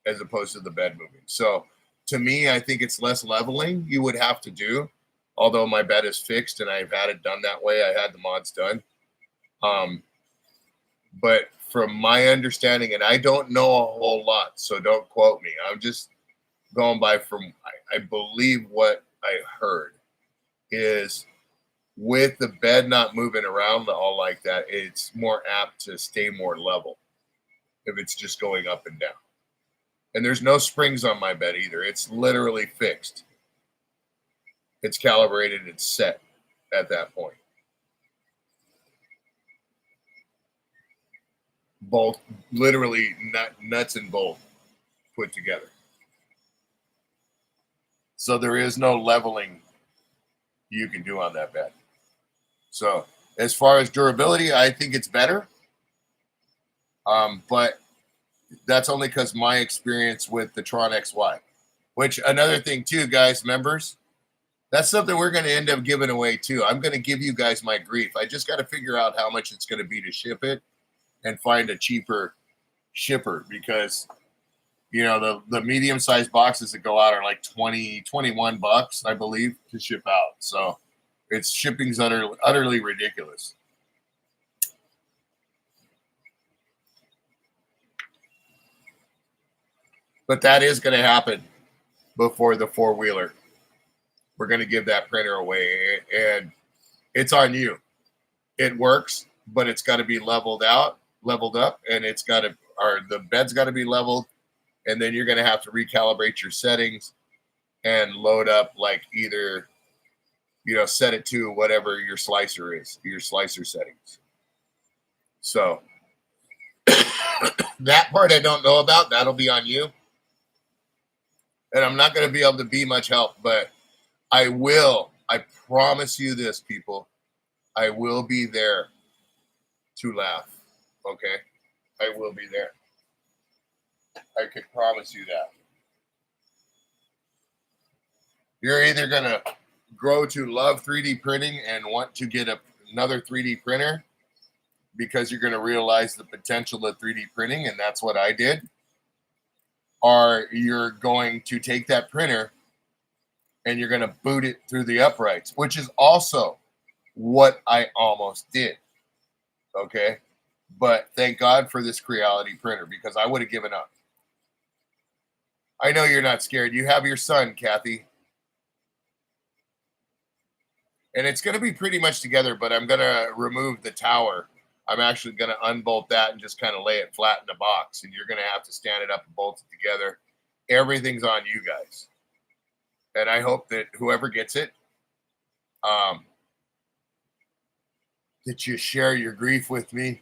Speaker 1: as opposed to the bed moving. So to me, I think it's less leveling you would have to do, although my bed is fixed and I've had it done that way. I had the mods done. But from my understanding, and I don't know a whole lot, so don't quote me. I'm just going by from, I believe what I heard is with the bed not moving around all like that, it's more apt to stay more level if it's just going up and down. And there's no springs on my bed either. It's literally fixed. It's calibrated. It's set at that point. Both, literally nuts and bolts put together. So there is no leveling you can do on that bed. So as far as durability, I think it's better. But that's only because my experience with the Tron XY, which another thing too, guys, members, that's something we're going to end up giving away too. I'm going to give you guys my grief. I just got to figure out how much it's going to be to ship it and find a cheaper shipper because, you know, the medium-sized boxes that go out are like 20, 21 bucks, I believe, to ship out. So it's shipping's utterly ridiculous. But that is going to happen before the four-wheeler. We're going to give that printer away, and it's on you. It works. but it's got to be leveled up, and it's got to, or the bed's got to be leveled, and then you're going to have to recalibrate your settings and load up like either, set it to whatever your slicer is, your slicer settings. So that part I don't know about. That'll be on you. And I'm not going to be able to be much help, but I promise you this, people. I will be there to laugh. Okay? I will be there. I can promise you that. You're either going to grow to love 3D printing and want to get another 3D printer because you're going to realize the potential of 3D printing, and that's what I did. Or you're going to take that printer and you're going to boot it through the uprights, which is also what I almost did. Okay? But thank God for this Creality printer, because I would have given up. I know you're not scared. You have your son, Kathy. And it's going to be pretty much together, but I'm going to remove the tower. I'm actually going to unbolt that and just kind of lay it flat in the box. And you're going to have to stand it up and bolt it together. Everything's on you guys. And I hope that whoever gets it, that you share your grief with me.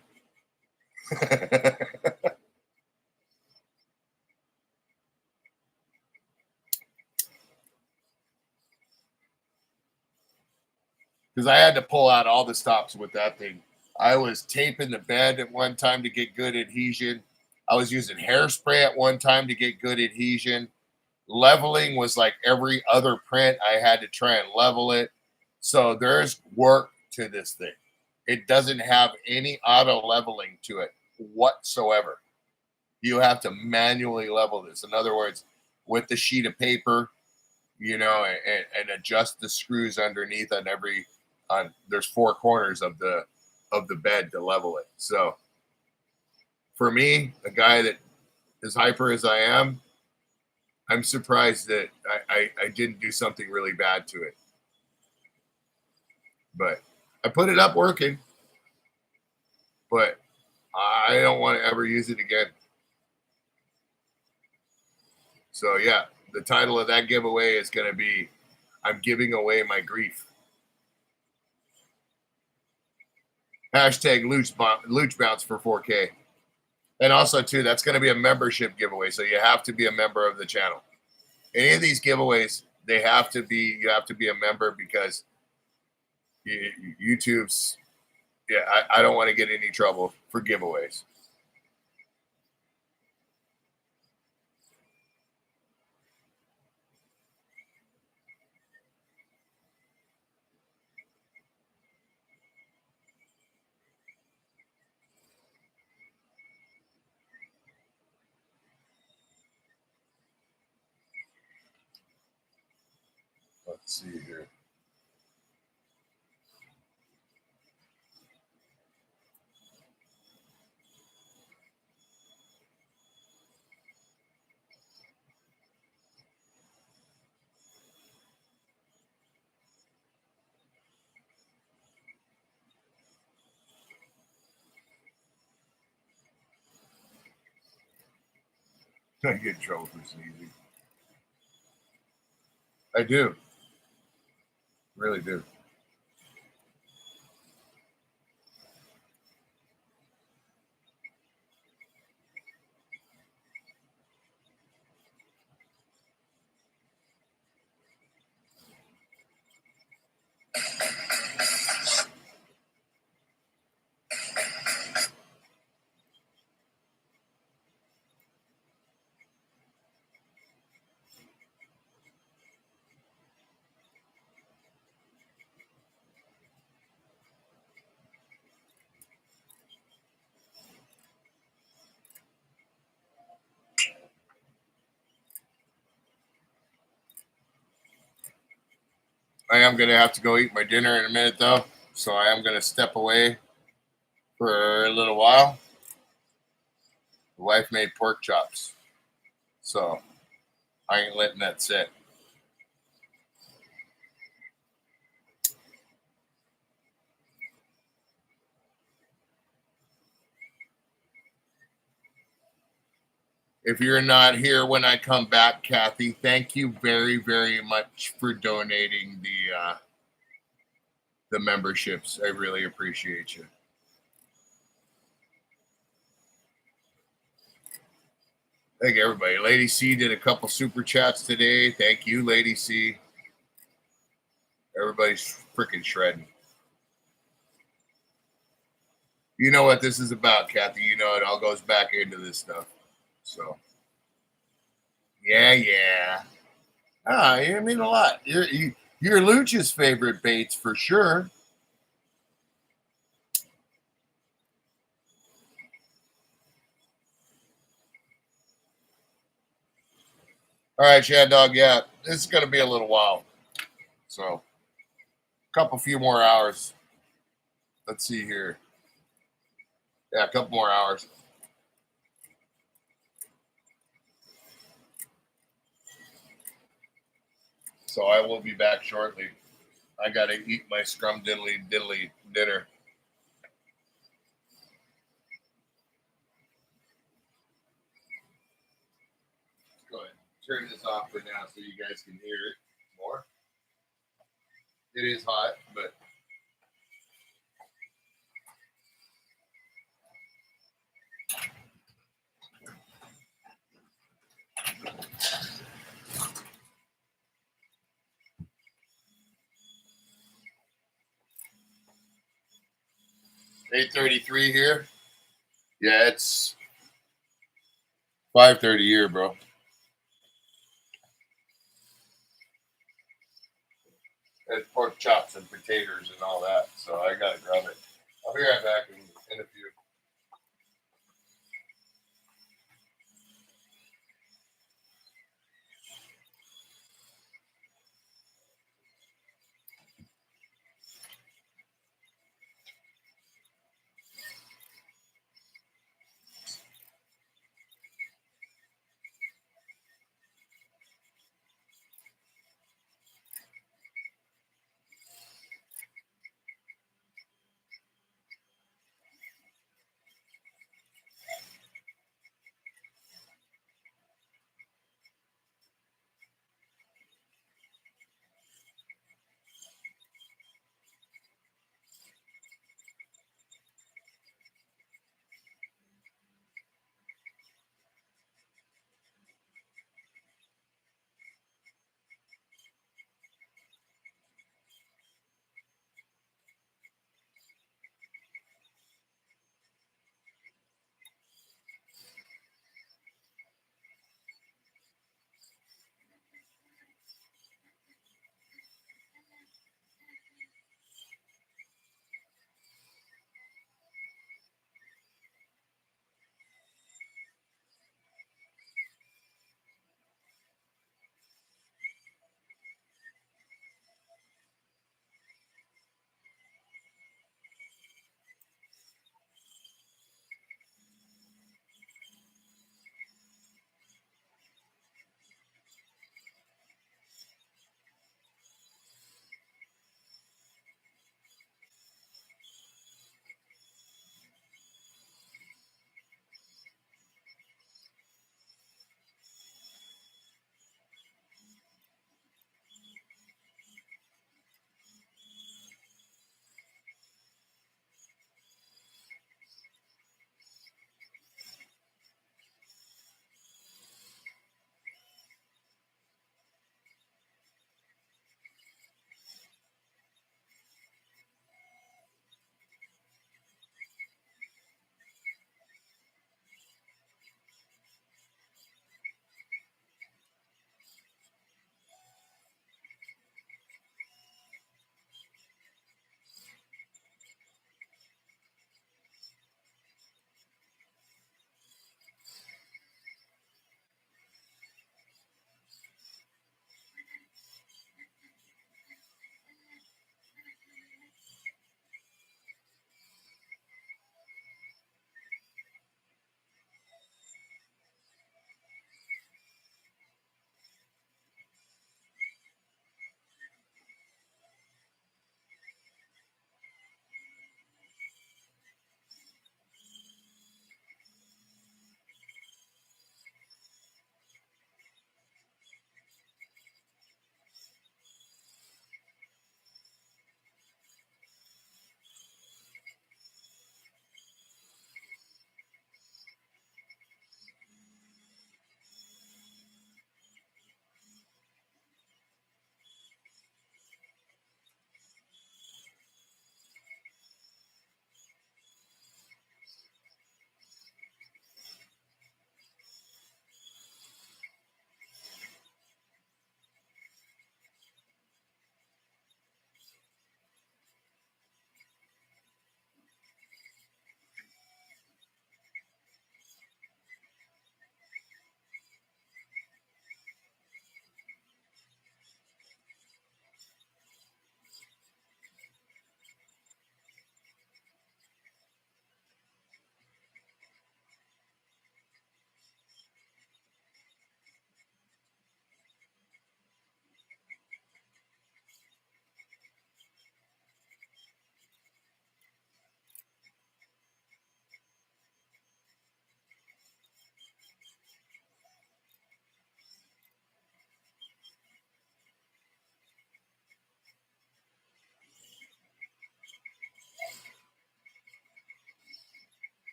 Speaker 1: Because I had to pull out all the stops with that thing. I was taping the bed at one time to get good adhesion. I was using hairspray at one time to get good adhesion. Leveling was like every other print. I had to try and level it. So there's work to this thing. It doesn't have any auto leveling to it whatsoever. You have to manually level this. In other words, with the sheet of paper, and adjust the screws underneath on every. There's 4 corners of the bed to level it. So for me, a guy that as hyper as I am, I'm surprised that I didn't do something really bad to it. But I put it up working, but I don't want to ever use it again. So yeah, the title of that giveaway is going to be, I'm giving away my grief. Hashtag Luch Bounce for 4K. And also, too, that's going to be a membership giveaway. So you have to be a member of the channel. Any of these giveaways, you have to be a member, because YouTube's, I don't want to get any trouble for giveaways. Let's see here. I get in trouble for sneezing. I do. Really do. I am going to have to go eat my dinner in a minute, though. So I am going to step away for a little while. The wife made pork chops. So I ain't letting that sit. If you're not here when I come back, Kathy, thank you very, very much for donating the memberships. I really appreciate you. Thank everybody. Lady C did a couple super chats today. Thank you, Lady C. Everybody's freaking shredding. You know what this is about, Kathy. You know it all goes back into this stuff. So, yeah. Ah, you mean a lot. You're Luch's favorite baits for sure. All right, Shad Dog. Yeah, this is going to be a little while. So, few more hours. Let's see here. Yeah, a couple more hours. So I will be back shortly. I got to eat my scrum diddly dinner. Go ahead. Turn this off for now so you guys can hear it more. It is hot, but 8:33 here. Yeah, it's 5:30 here, bro. It's pork chops and potatoes and all that, so I gotta grab it. I'll be right back in a few.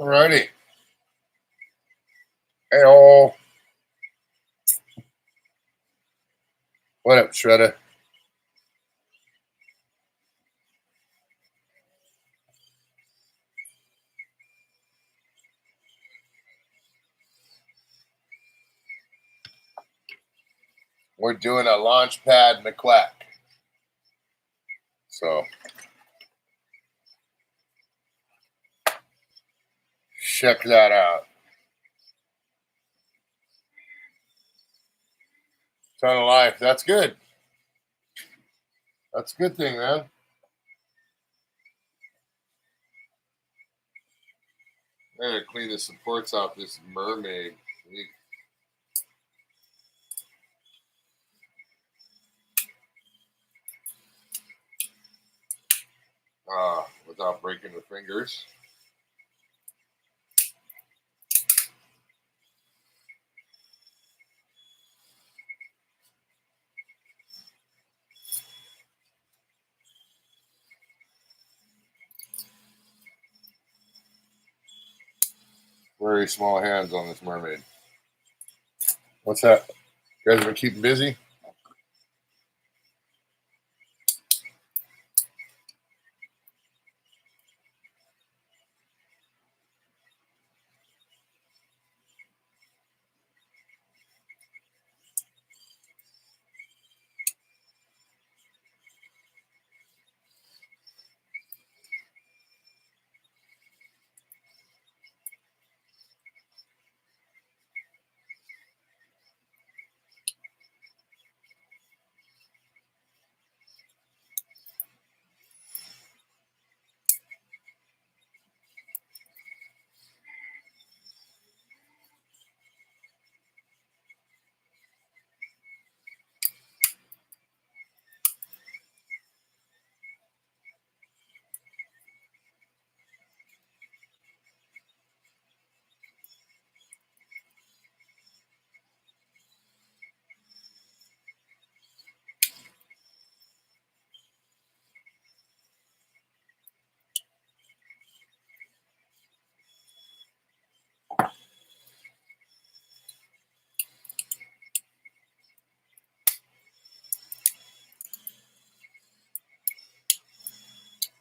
Speaker 1: Alrighty. Hey-oh. What up, Shredder? We're doing a LaunchPad McQuack. So check that out. Ton of life. That's good. That's a good thing, man. I gotta clean the supports off this mermaid. Without breaking the fingers. Very small hands on this mermaid. What's that? You guys been keeping busy?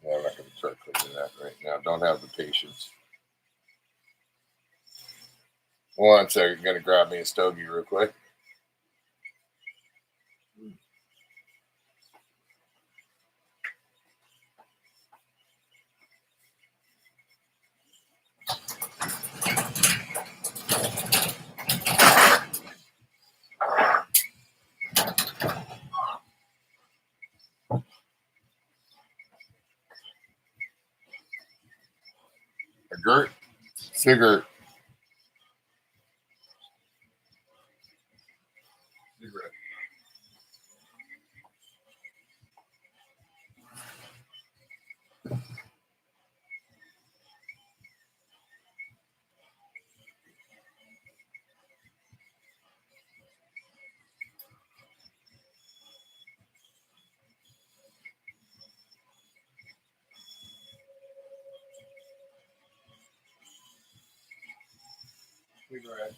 Speaker 1: Yeah, I'm not going to start cleaning that right now. Don't have the patience. One second, I'm going to grab me a stogie real quick. A Gert? Cigarette. Cigarette. Cigarette.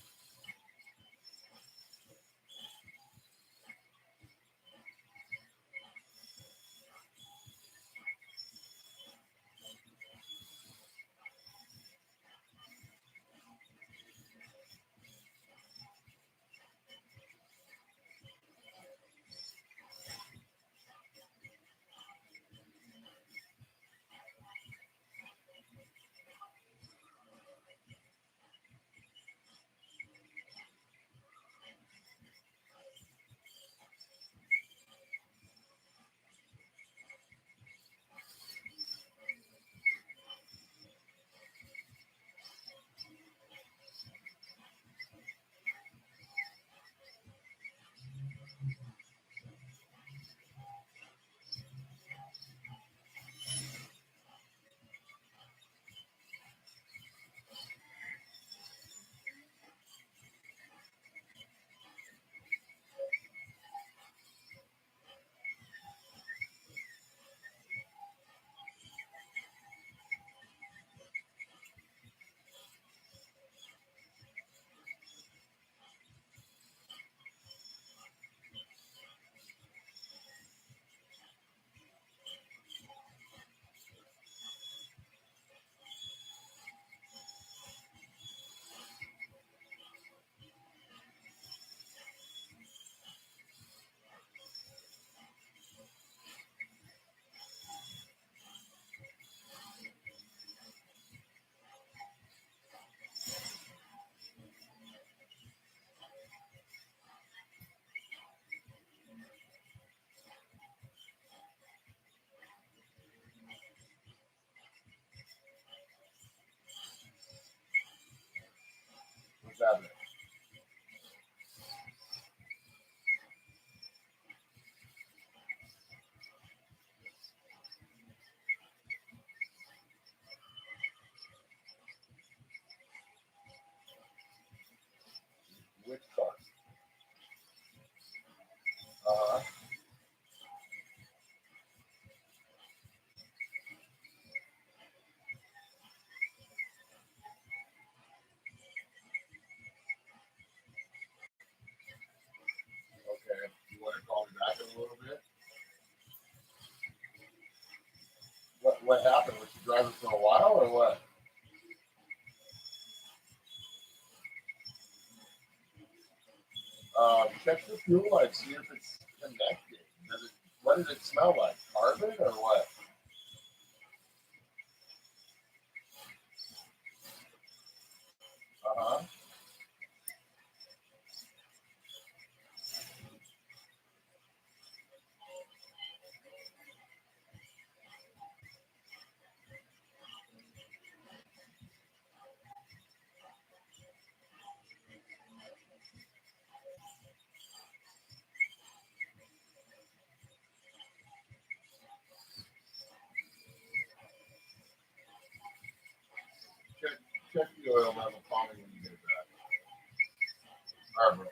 Speaker 1: What's happening? Which car? Uh-huh. Okay. You want to call me back in a little bit? What happened? Was you driving for a while or what? Check the fuel line, see if it's connected. What does it smell like? Carbon or what? Uh-huh. Check, check the oil level. Call me when you get it back. All right, bro.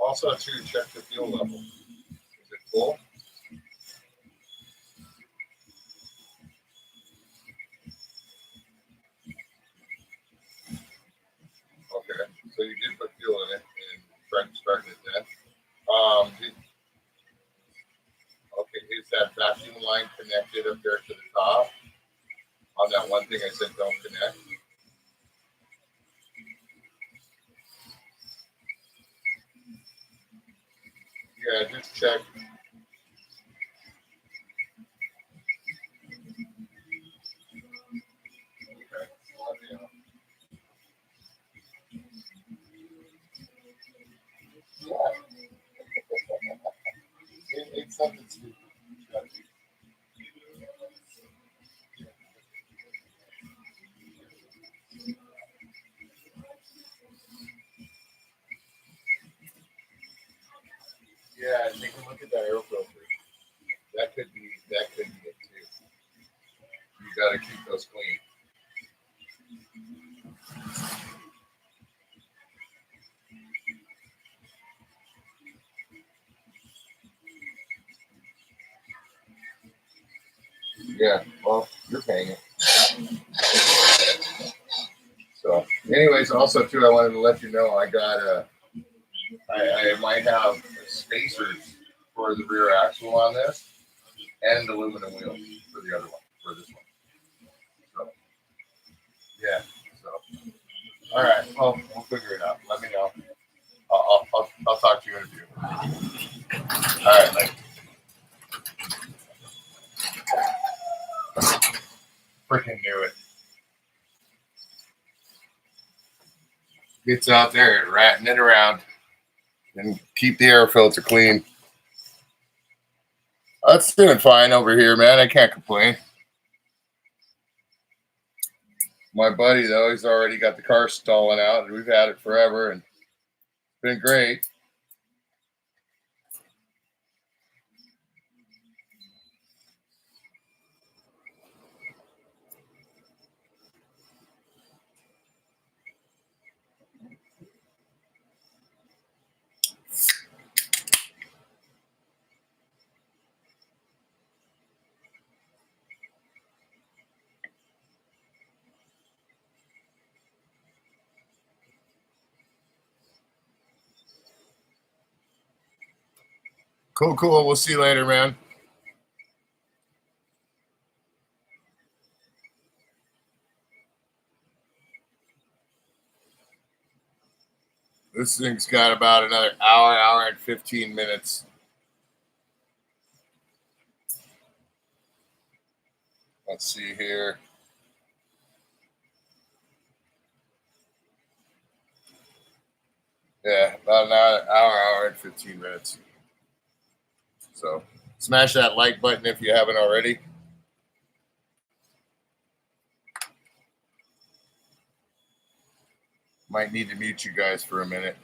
Speaker 1: Also, too, check the fuel level. Is it full? Okay. So you did put fuel in it and started it then. Okay, is that vacuum line connected up there to the top? On that one thing I said don't connect? Yeah, just check. Okay. Well, you know. Yeah, it's something stupid. Yeah, take a look at that air filter. That could be it too. You got to keep those clean. Yeah, well, you're paying it. So, anyways, also too, I wanted to let you know I might have spacers for the rear axle on this and aluminum wheels for the other one, for this one. So, yeah. So, all right. Well, we'll figure it out. Let me know. I'll talk to you in a few. All right. Like, freaking knew it. Gets out there and ratting it around and keep the air filter clean. It's doing fine over here, man. I can't complain. My buddy, though, he's already got the car stalling out, and we've had it forever, and it's been great. Cool, cool. We'll see you later, man. This thing's got about another hour and 15 minutes. Let's see here. Yeah, about an hour and 15 minutes. So smash that like button if you haven't already. Might need to mute you guys for a minute.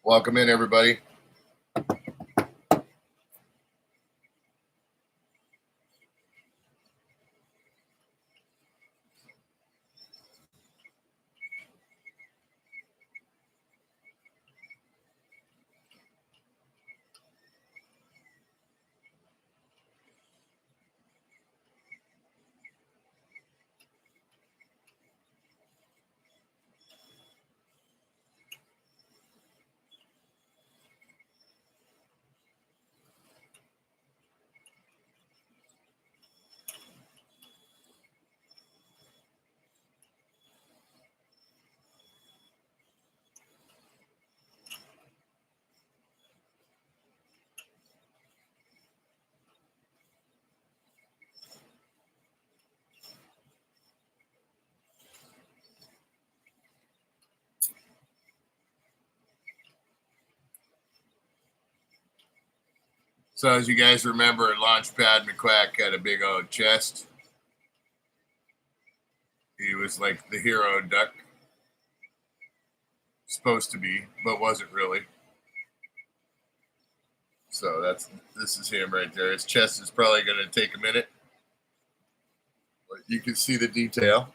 Speaker 1: Welcome in, everybody. So as you guys remember, LaunchPad McQuack had a big old chest. He was like the hero duck. Supposed to be, but wasn't really. So this is him right there. His chest is probably going to take a minute, but you can see the detail.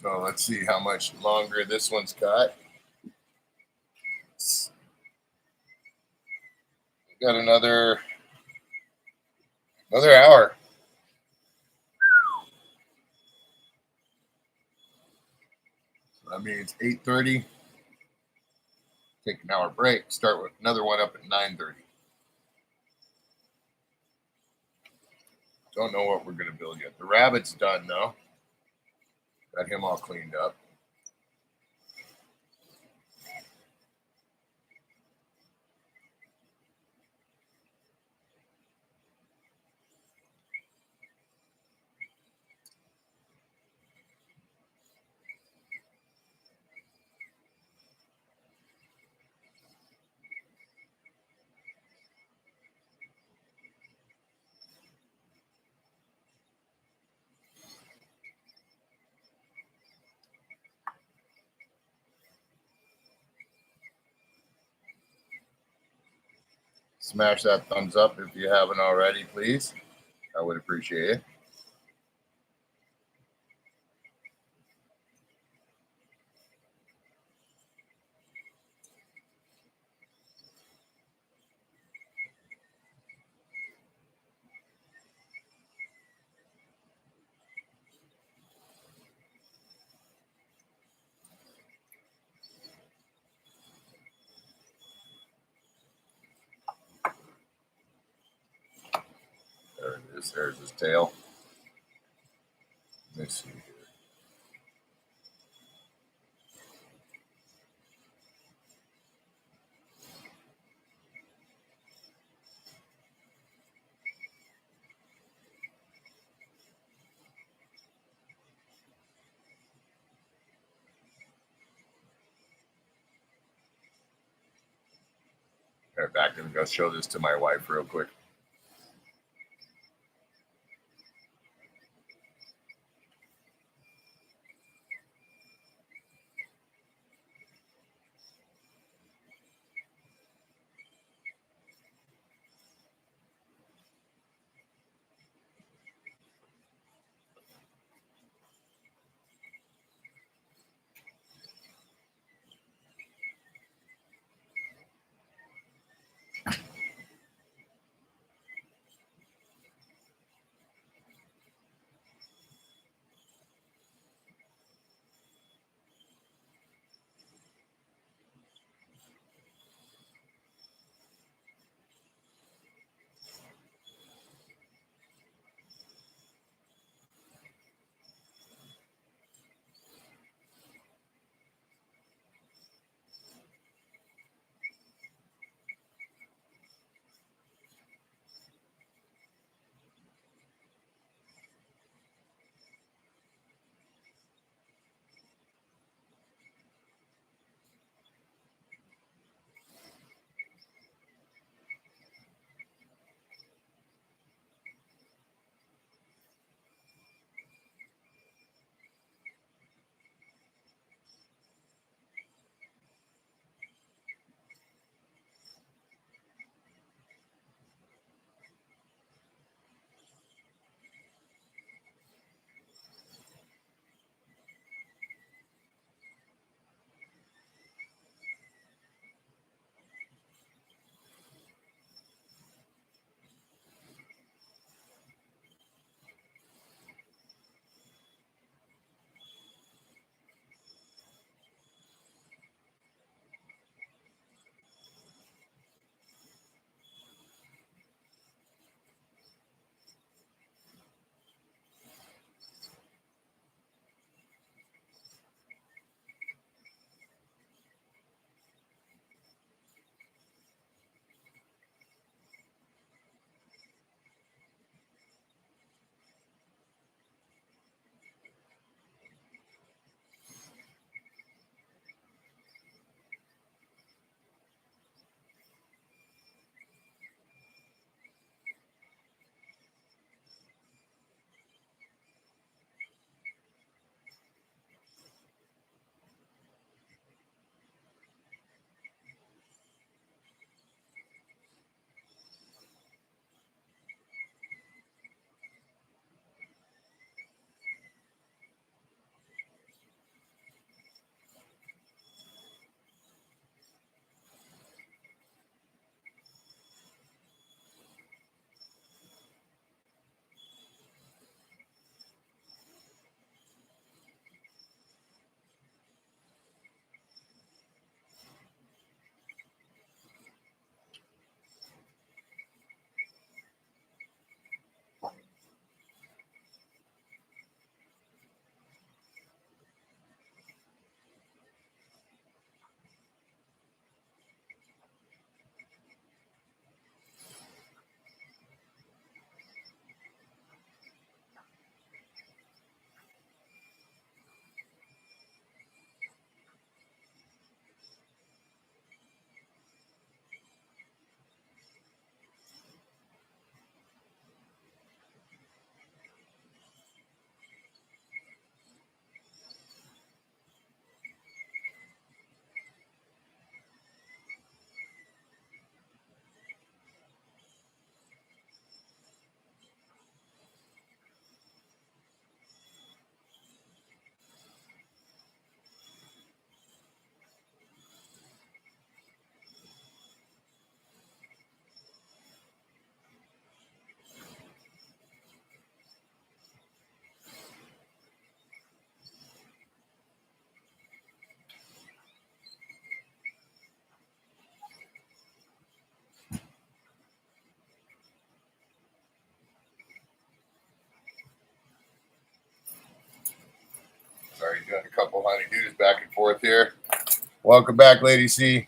Speaker 1: So let's see how much longer this one's got. Got another hour. So that means 8:30. Take an hour break. Start with another one up at 9:30. Don't know what we're gonna build yet. The rabbit's done though. Got him all cleaned up. Smash that thumbs up if you haven't already, please. I would appreciate it. There it is. There's his tail. Let me see here. Right back and go show this to my wife real quick. forth here. Welcome back, Lady C.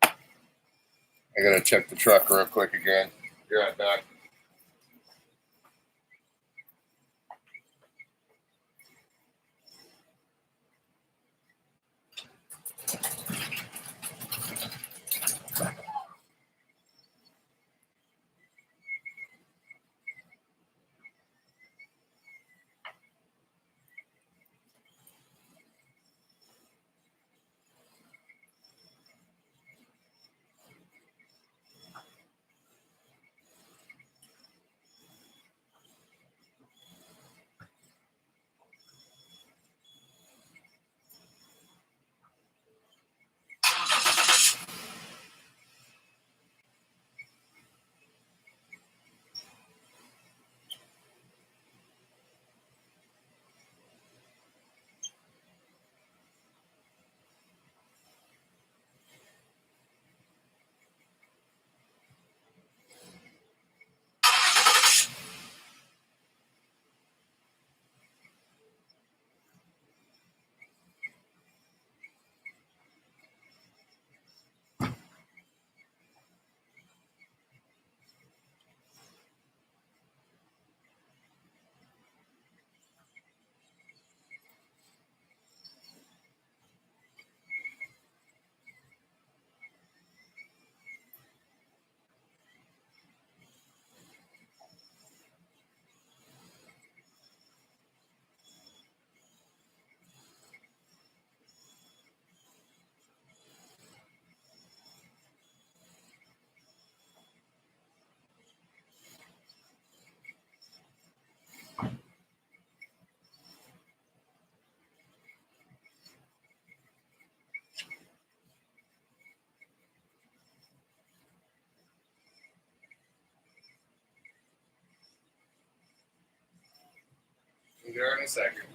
Speaker 1: I gotta check the truck real quick again. Be right back. Be there in a second.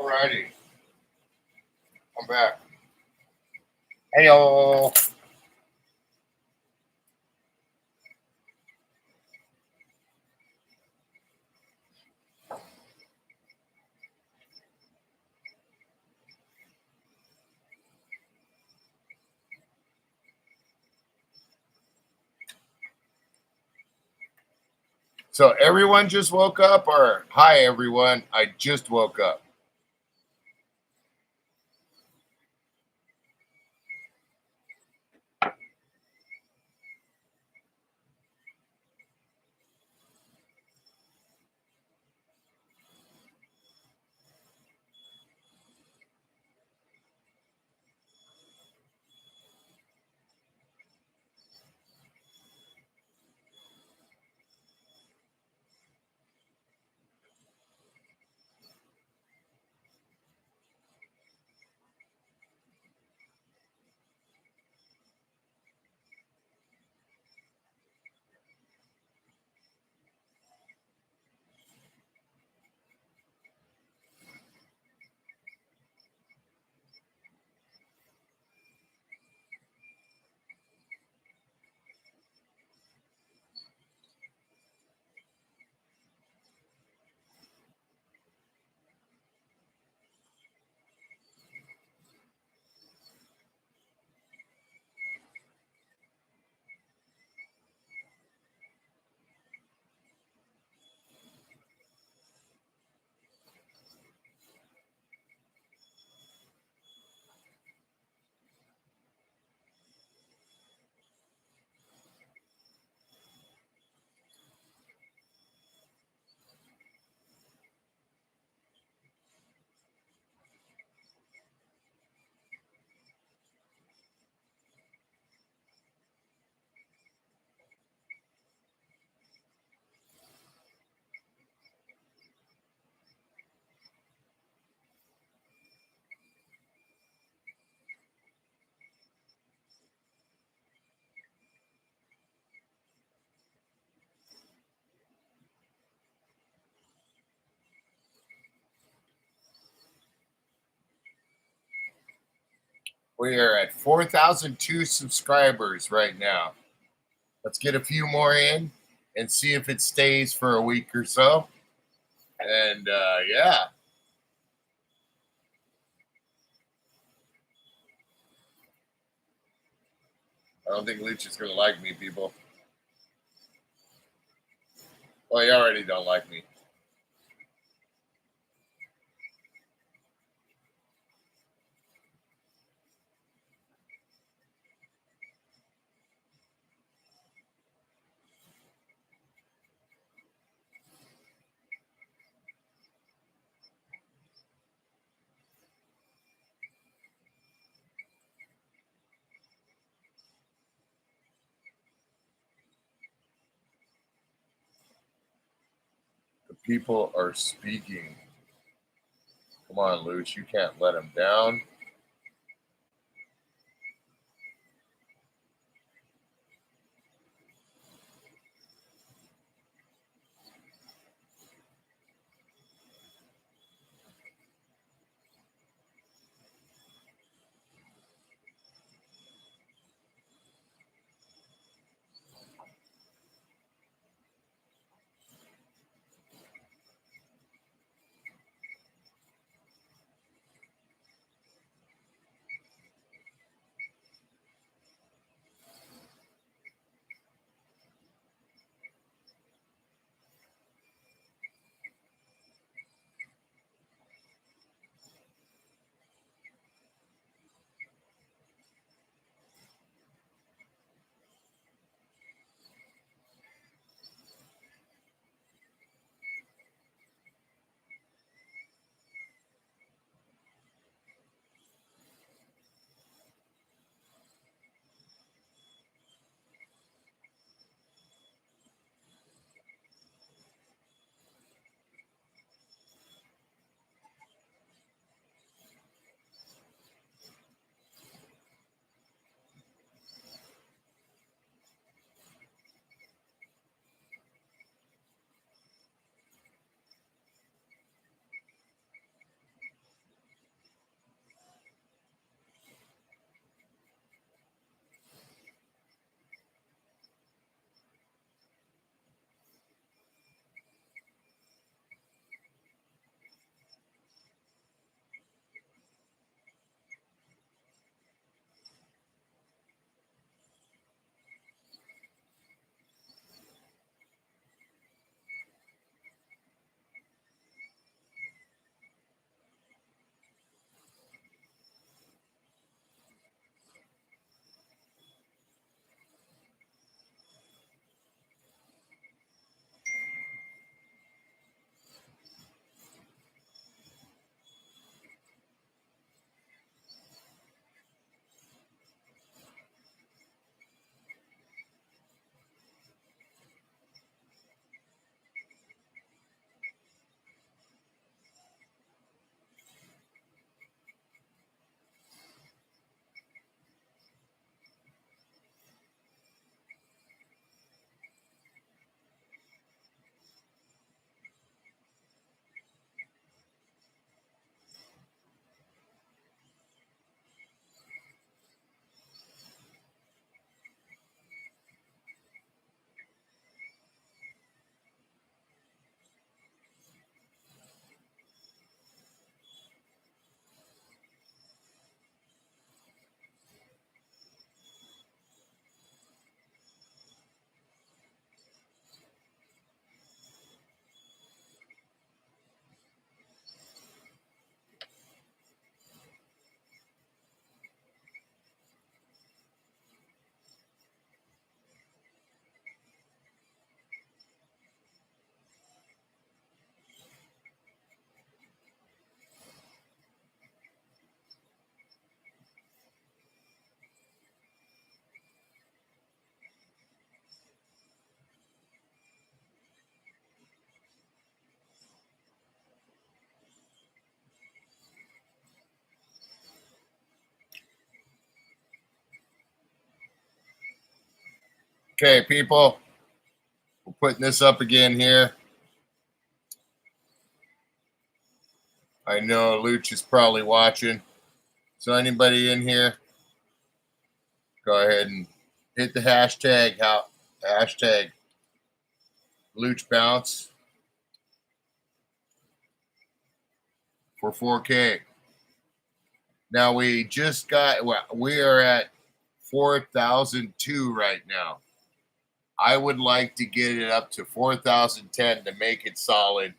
Speaker 1: Alrighty, I'm back. Heyo. So everyone just woke up, or hi everyone, I just woke up. We are at 4,002 subscribers right now. Let's get a few more in and see if it stays for a week or so. And yeah. I don't think Leach is going to like me, people. Well, he already don't like me. The people are speaking. Come on, Luch. You can't let them down. Okay, people, we're putting this up again here. I know Luch is probably watching. So anybody in here, go ahead and hit the hashtag Luch Bounce for 4K. Now we just got, we are at 4,002 right now. I would like to get it up to 4,010 to make it solid.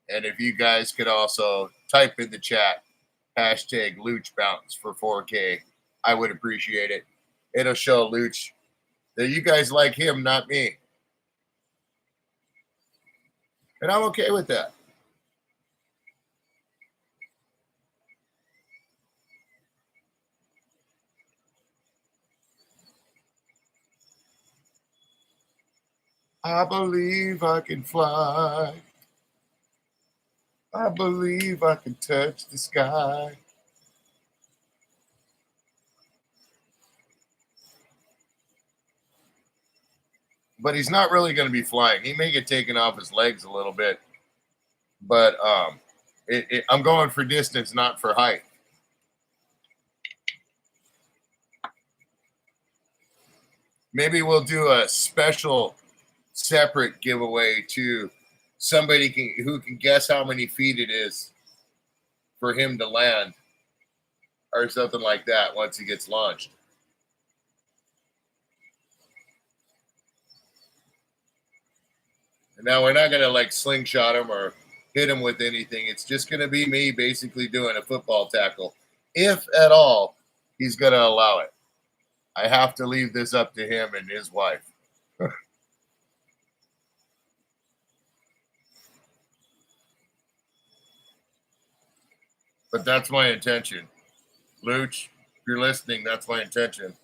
Speaker 1: And if you guys could also type in the chat, hashtag Luch Bounce for 4K, I would appreciate it. It'll show Luch that you guys like him, not me. And I'm okay with that. I believe I can fly. I believe I can touch the sky. But he's not really going to be flying. He may get taken off his legs a little bit. But I'm going for distance, not for height. Maybe we'll do a special separate giveaway to somebody who can guess how many feet it is for him to land or something like that once he gets launched. And now we're not going to like slingshot him or hit him with anything. It's just going to be me basically doing a football tackle. If at all, he's going to allow it. I have to leave this up to him and his wife. But that's my intention. Luch, if you're listening, that's my intention.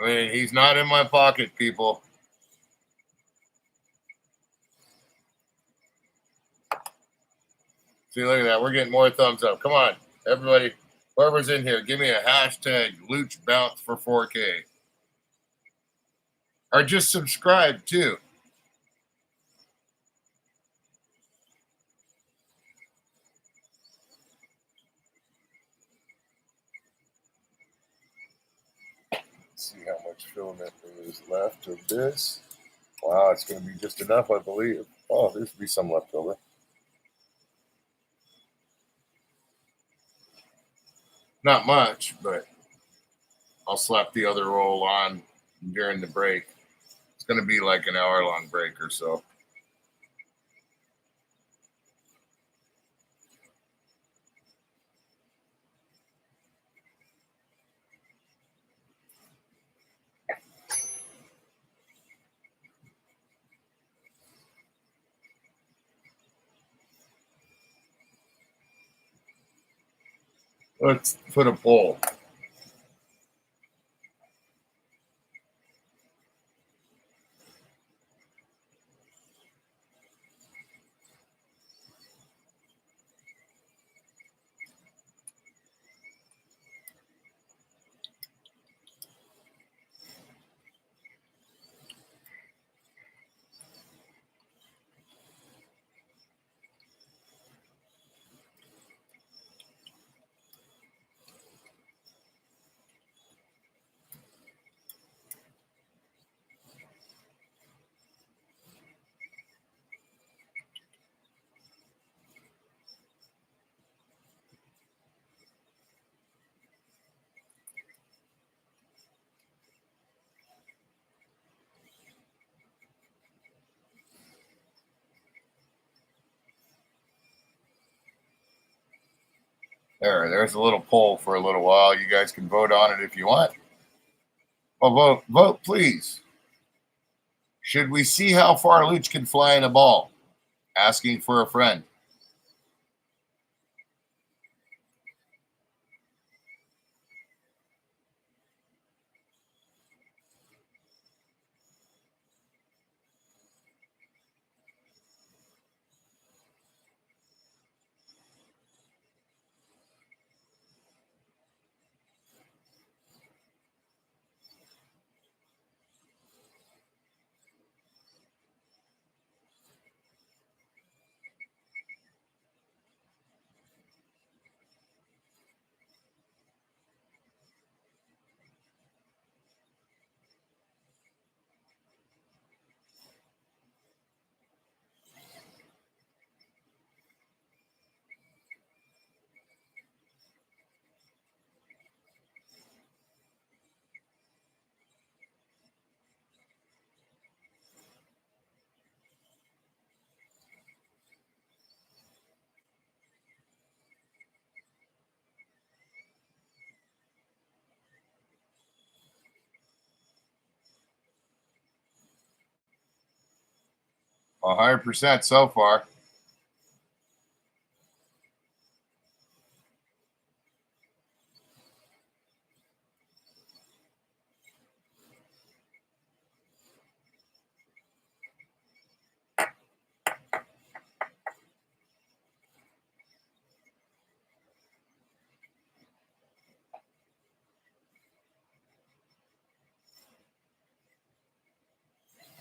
Speaker 1: I mean, he's not in my pocket, people. See, look at that. We're getting more thumbs up. Come on, everybody. Whoever's in here, give me a hashtag Luch Bounce for 4K. Or just subscribe, too. Let's see how much filament there is left of this. Wow, it's going to be just enough, I believe. Oh, there's be some left over. Not much, but I'll slap the other roll on during the break. It's going to be like an hour-long break or so. Let's put a poll. There's a little poll for a little while. You guys can vote on it if you want. Well, vote, please. Should we see how far Luch can fly in a ball? Asking for a friend. 100% so far.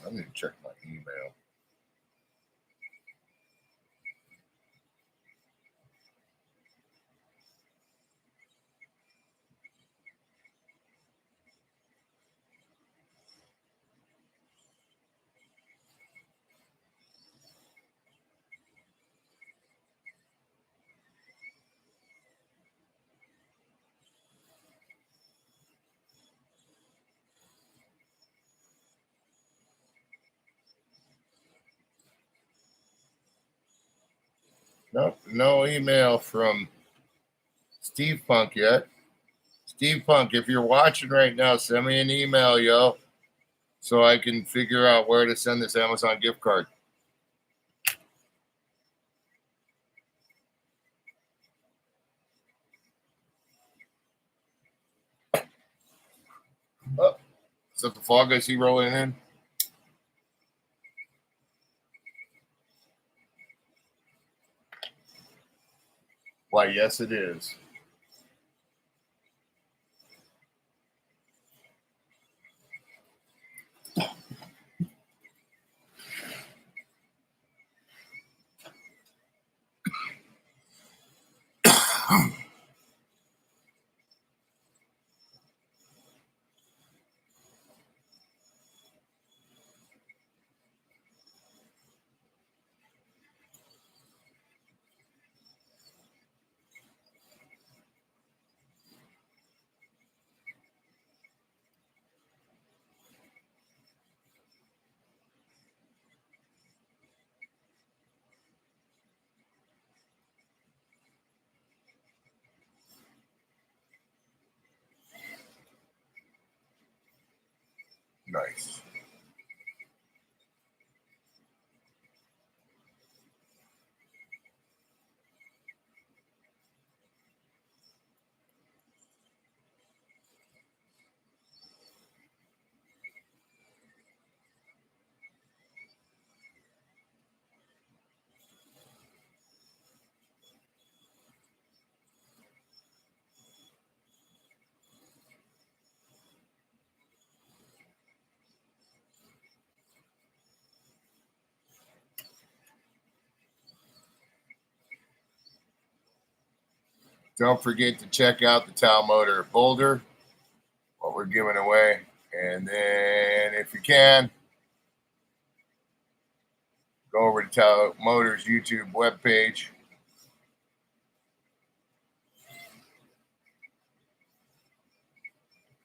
Speaker 1: I need to check my email. Nope, no email from Steve Punk yet. Steve Punk, if you're watching right now, send me an email, yo, so I can figure out where to send this Amazon gift card. Oh, is that the fog I see rolling in? Why, yes, it is. Nice. Don't forget to check out the Tau Motor Boulder, what we're giving away. And then, if you can, go over to Tau Motors YouTube webpage.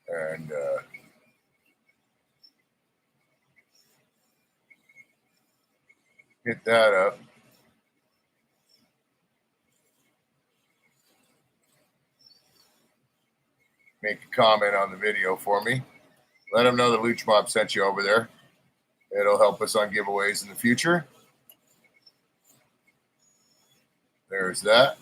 Speaker 1: And hit that up. Make a comment on the video for me. Let them know that Luch Mob sent you over there. It'll help us on giveaways in the future. There's that.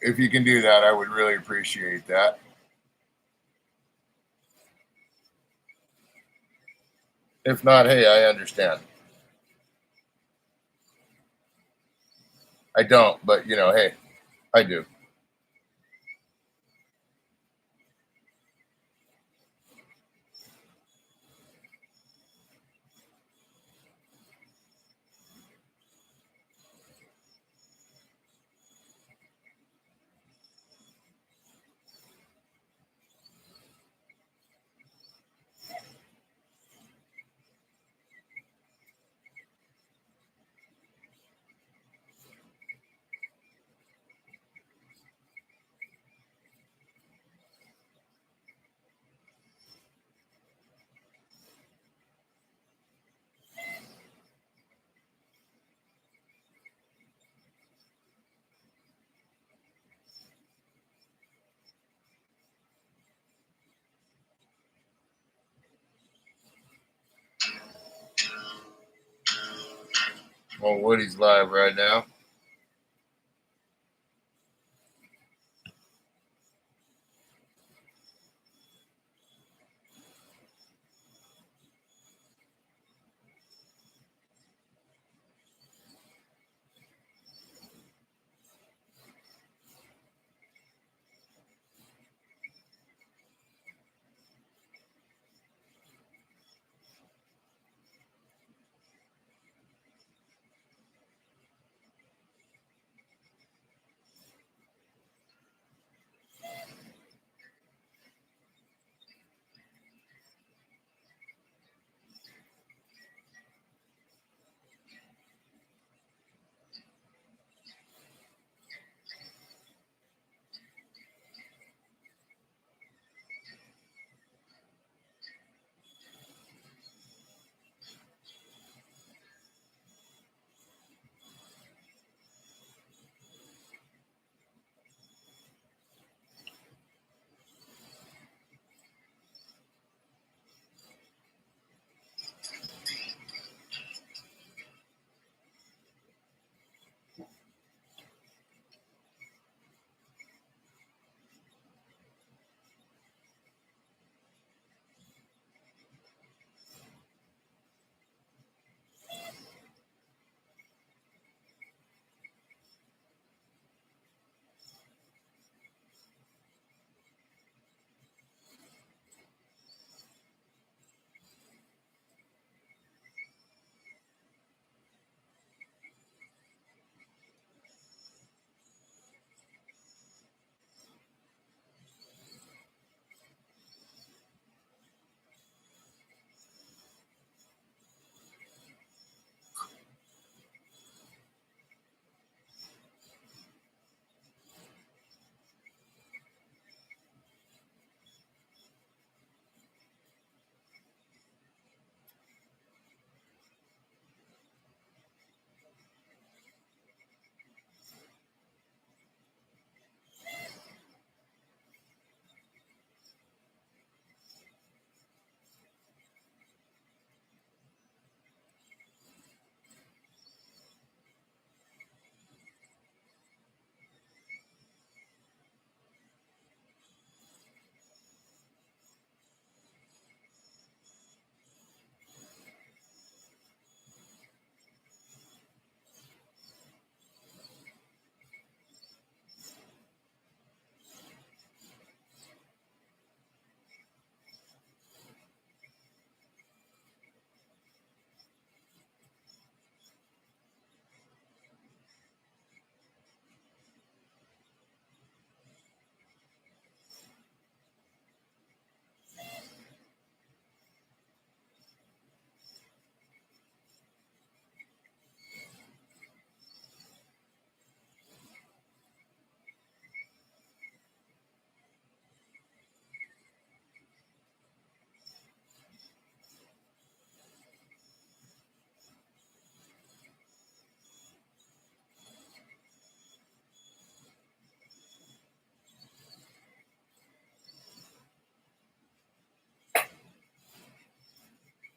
Speaker 1: If you can do that, I would really appreciate that. If not, hey, I understand. I don't, but hey, I do. Oh, Woody's live right now.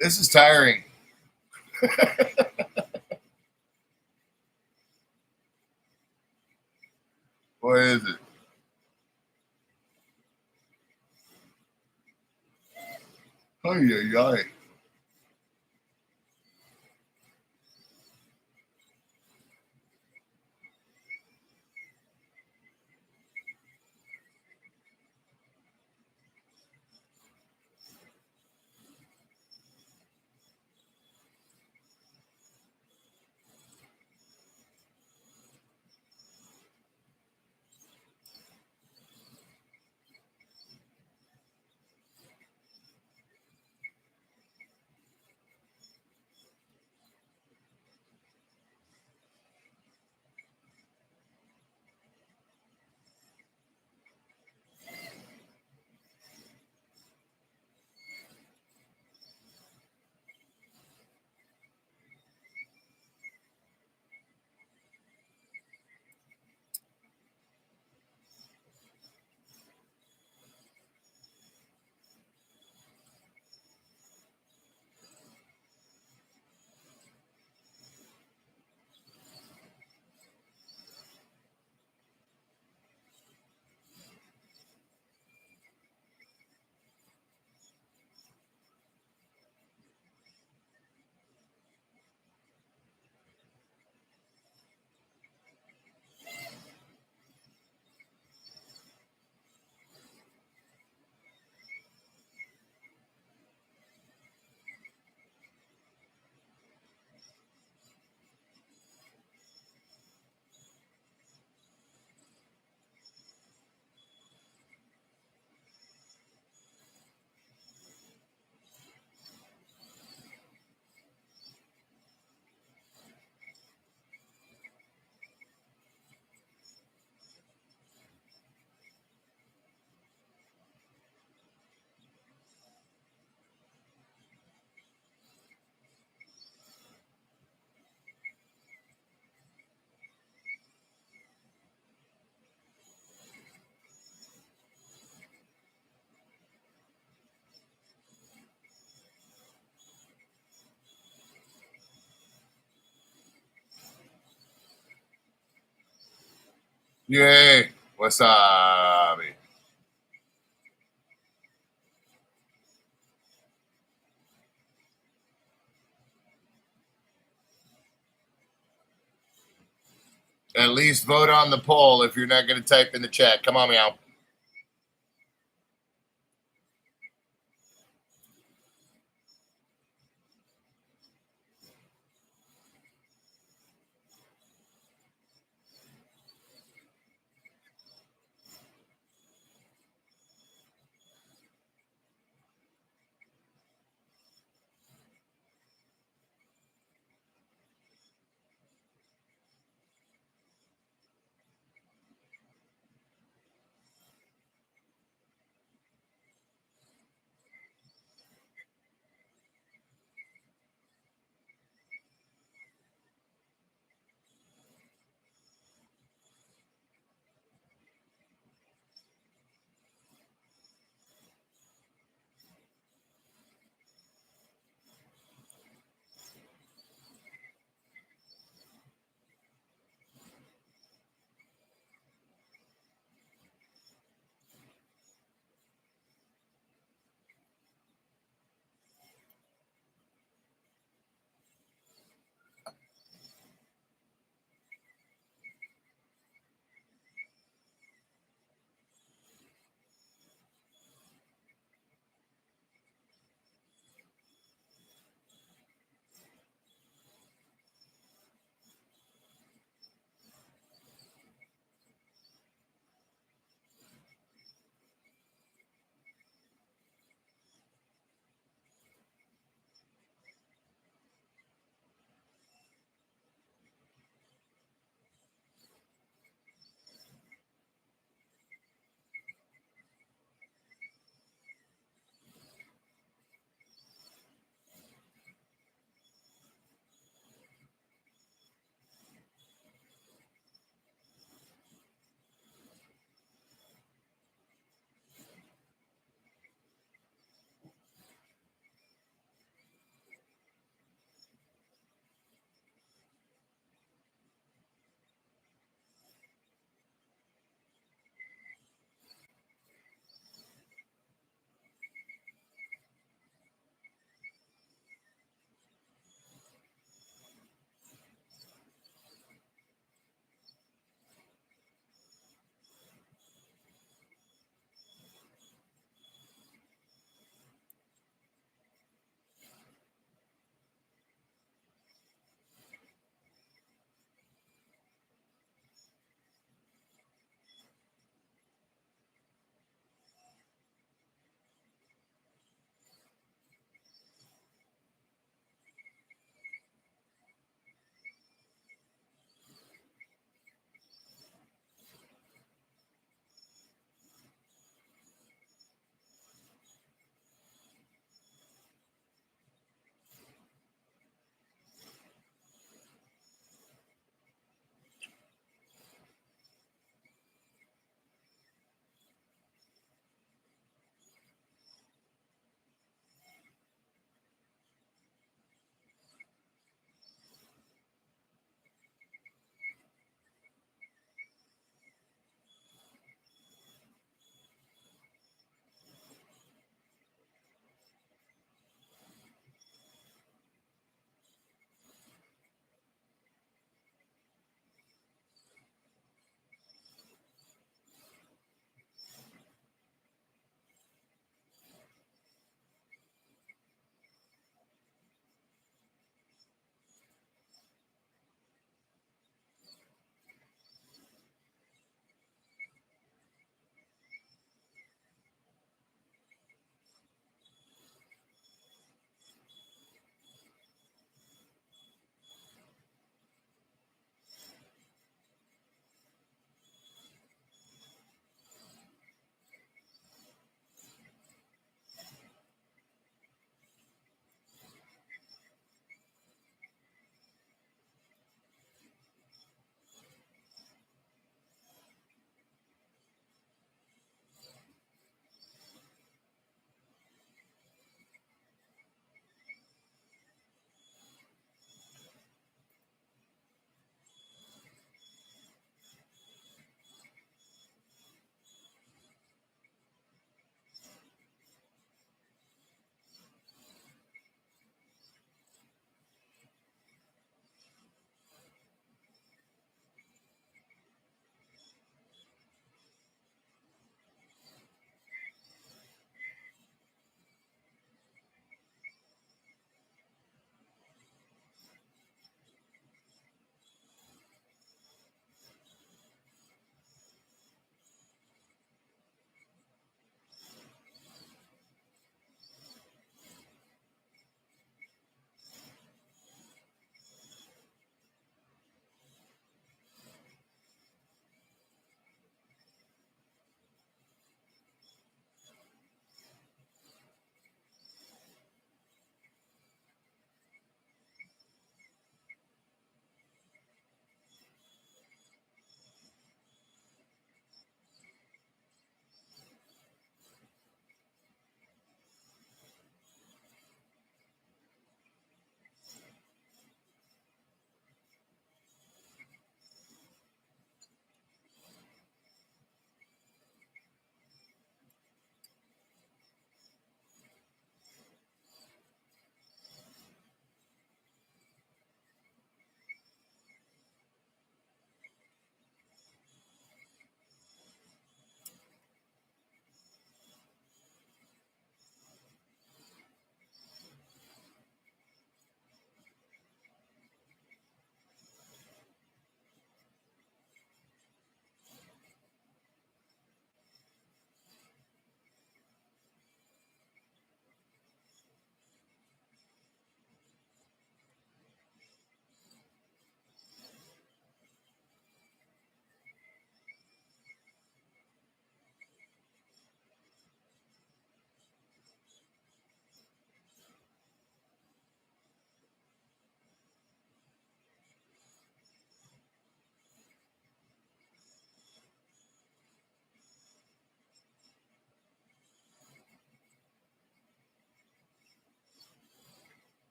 Speaker 1: This is tiring. What is it? Oh, yeah. Yay! Wasabi. At least vote on the poll if you're not going to type in the chat. Come on, meow.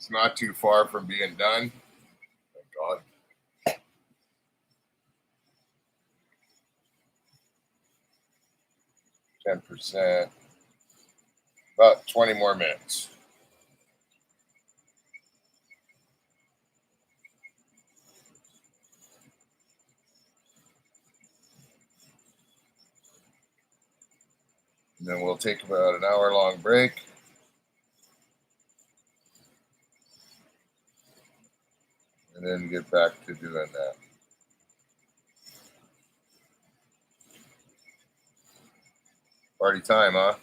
Speaker 1: It's not too far from being done. Thank God. %. About 20 more minutes. And then we'll take about an hour-long break. And then get back to doing that. Party time, huh?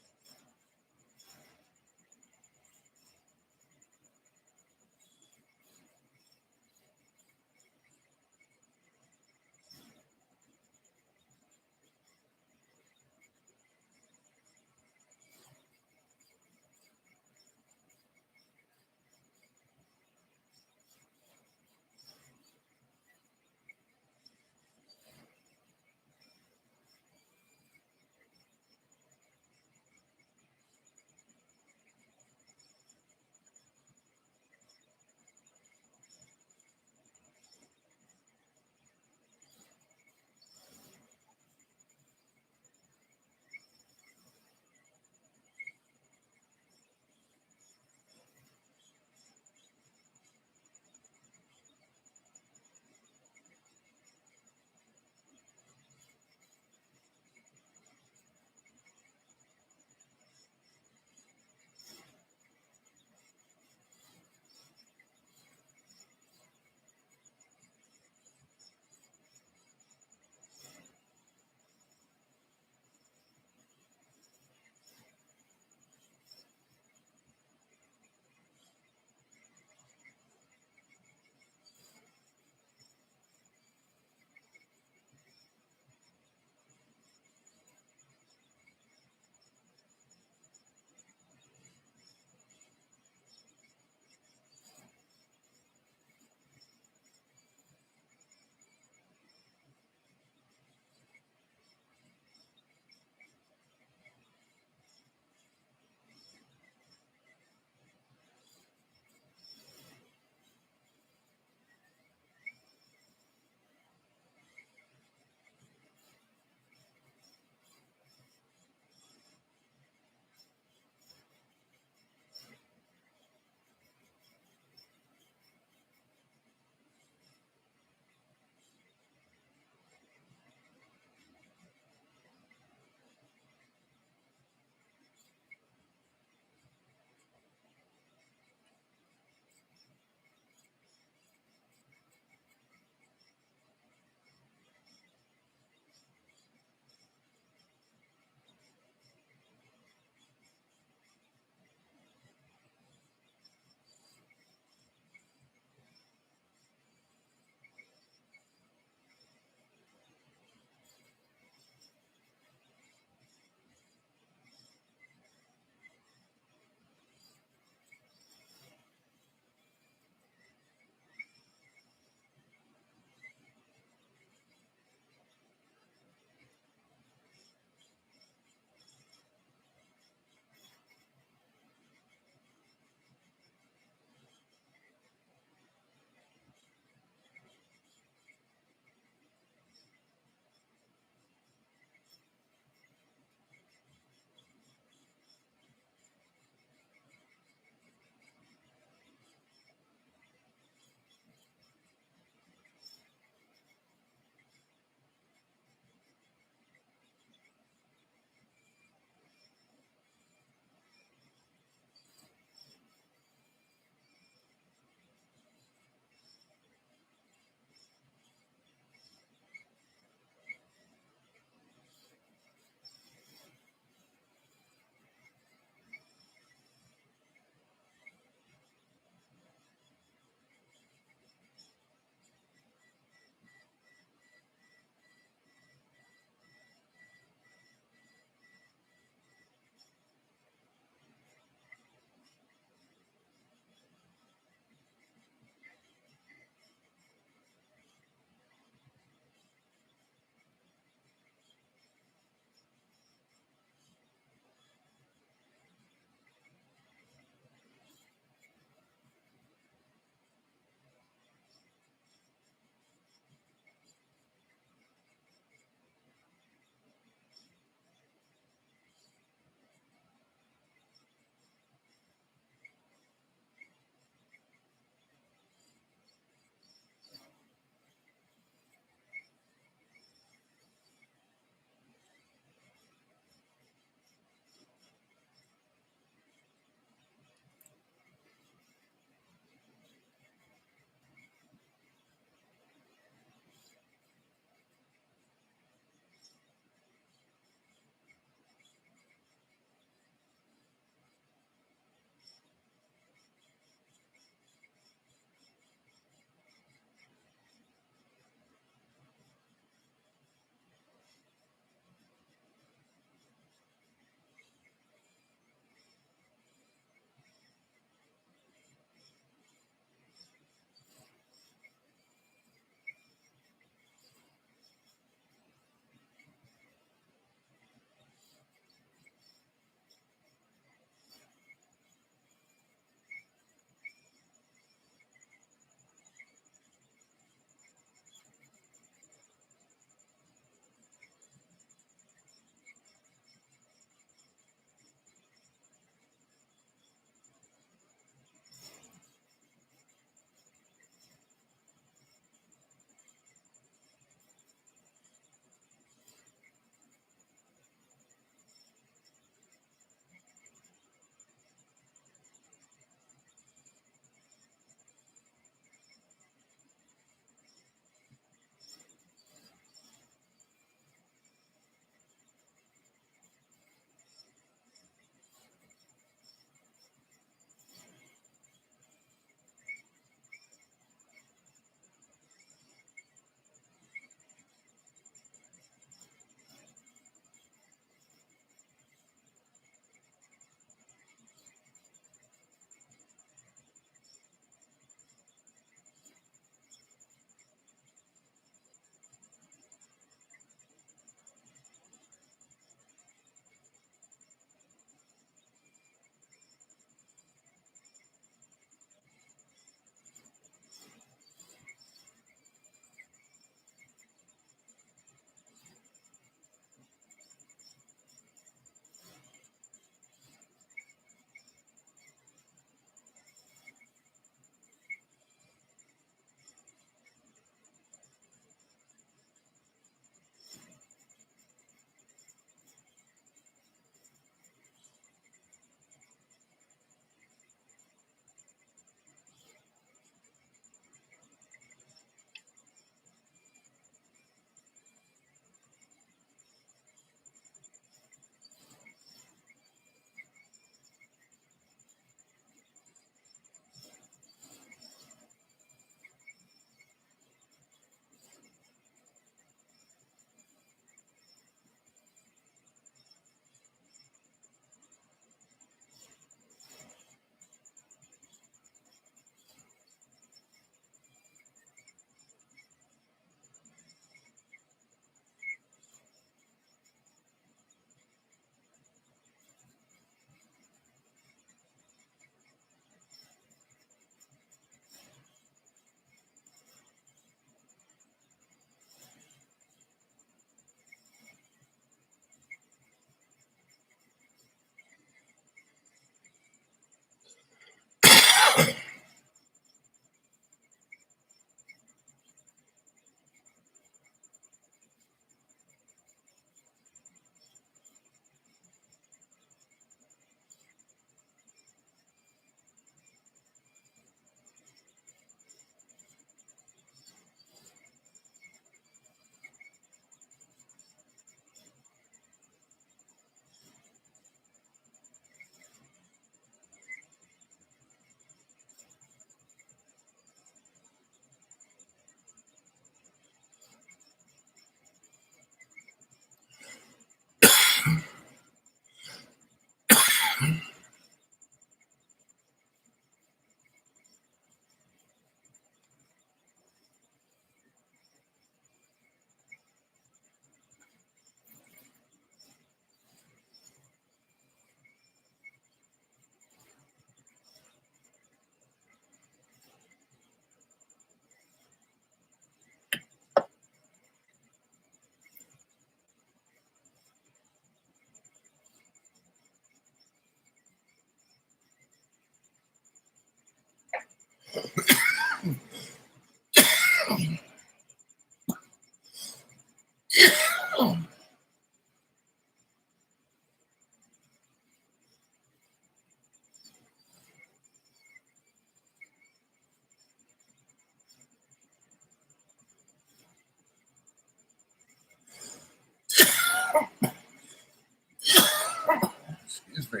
Speaker 1: Excuse me.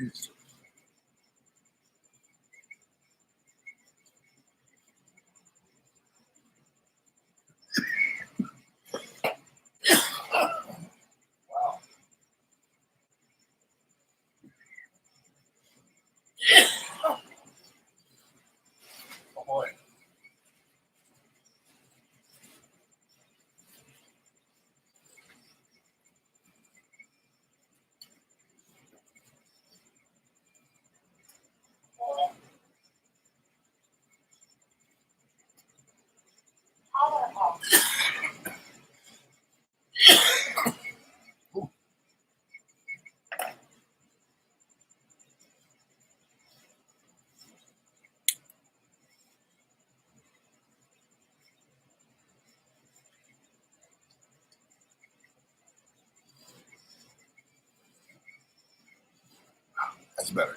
Speaker 1: Jeez. Wow. Oh boy. That's better.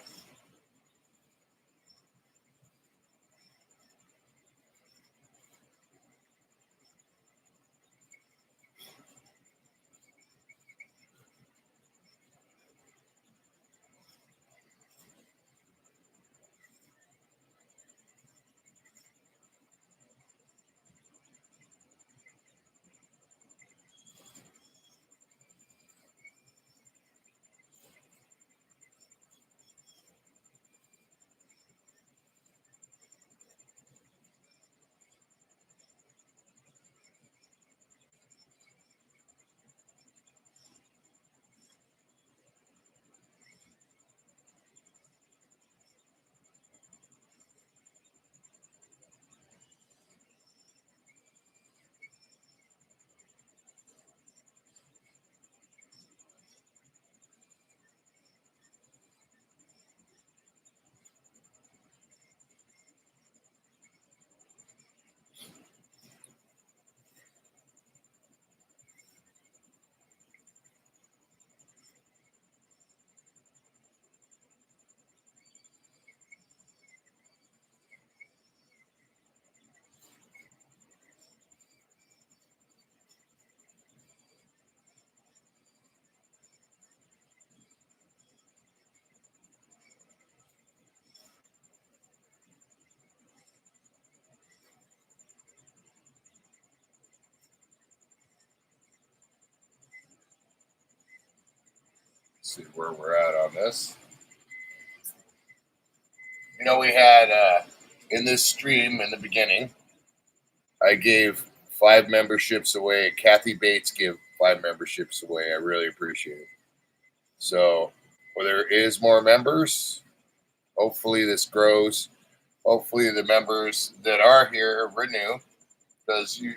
Speaker 1: Let's see where we're at on this. You know, we had in this stream in the beginning, I gave 5 memberships away. Kathy Bates gave 5 memberships away. I really appreciate it. So, well, there is more members. Hopefully, this grows. Hopefully, the members that are here renew, because you're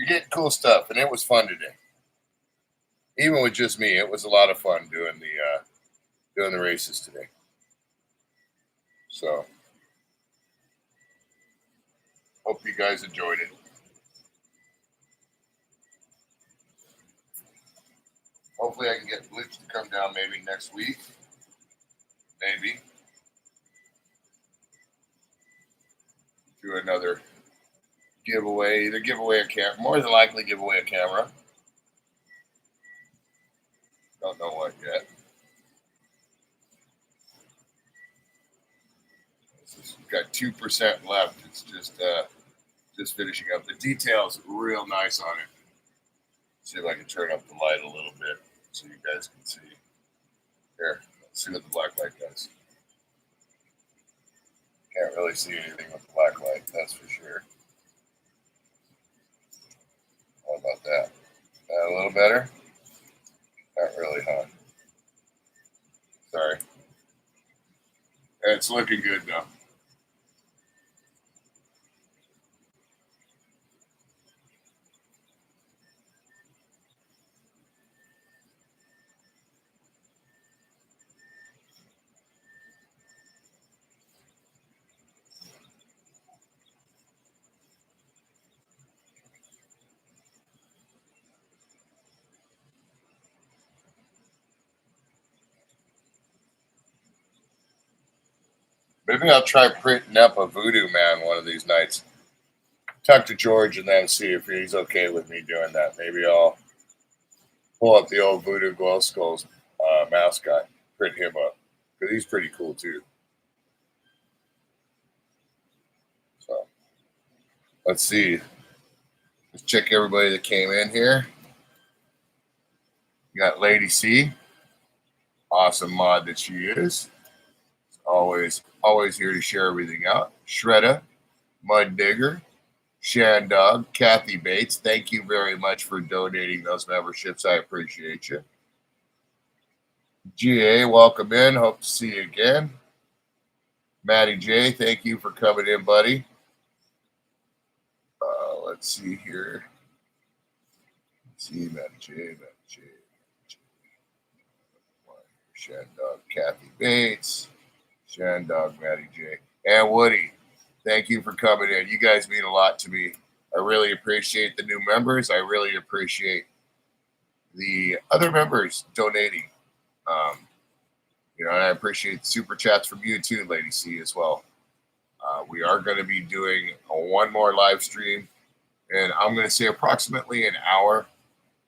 Speaker 1: getting cool stuff, and it was fun today. Even with just me, it was a lot of fun doing the races today. So, hope you guys enjoyed it. Hopefully, I can get Bleach to come down maybe next week. Maybe. Do another giveaway. Either give away a camera. More than likely, give away a camera. Don't know what yet. We've got 2% left. It's just finishing up. The details real nice on it. See if I can turn up the light a little bit so you guys can see. Here, let's see what the black light does. Can't really see anything with the black light, that's for sure. How about that? A little better? Not really, huh? Sorry. It's looking good though. Maybe I'll try printing up a Voodoo Man one of these nights. Talk to George and then see if he's okay with me doing that. Maybe I'll pull up the old Voodoo Glow Skulls mascot, print him up, because he's pretty cool too. So let's see. Let's check everybody that came in here. You got Lady C, awesome mod that she is. Always here to share everything out. Shredda, Mud Digger, Shandog, Kathy Bates. Thank you very much for donating those memberships. I appreciate you. GA, welcome in. Hope to see you again. Matty J, thank you for coming in, buddy. Let's see here. Let's see, Matty J. Shandog, Kathy Bates, Shandog, Matty J, and Woody. Thank you for coming in. You guys mean a lot to me. I really appreciate the new members. I really appreciate the other members donating. And I appreciate super chats from you too, Lady C, as well. We are going to be doing one more live stream, and I'm going to say approximately an hour.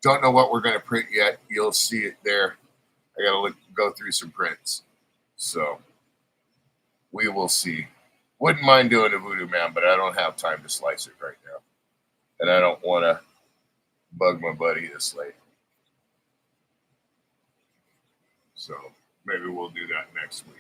Speaker 1: Don't know what we're going to print yet. You'll see it there. I got to go through some prints. So we will see. Wouldn't mind doing a Voodoo Man, but I don't have time to slice it right now. And I don't want to bug my buddy this late. So maybe we'll do that next week.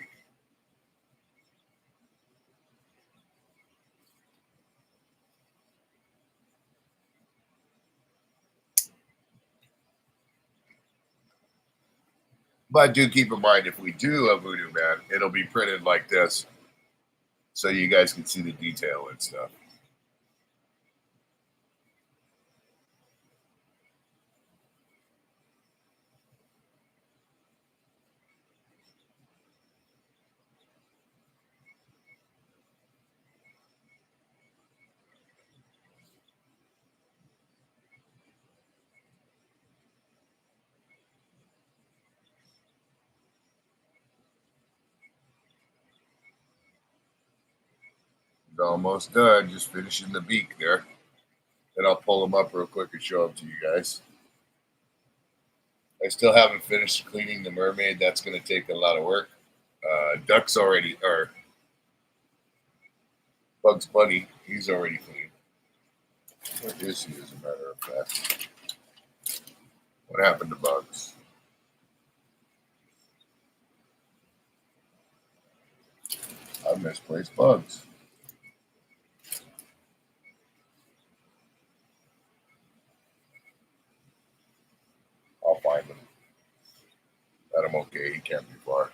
Speaker 1: But do keep in mind, if we do a Voodoo Man, it'll be printed like this, so you guys can see the detail and stuff. Almost done. Just finishing the beak there. Then I'll pull them up real quick and show them to you guys. I still haven't finished cleaning the mermaid. That's going to take a lot of work. Duck's already, or Bugs Bunny, he's already clean. Where is he, as a matter of fact? What happened to Bugs? I misplaced Bugs. I'll find him. Let him okay. He can't be far.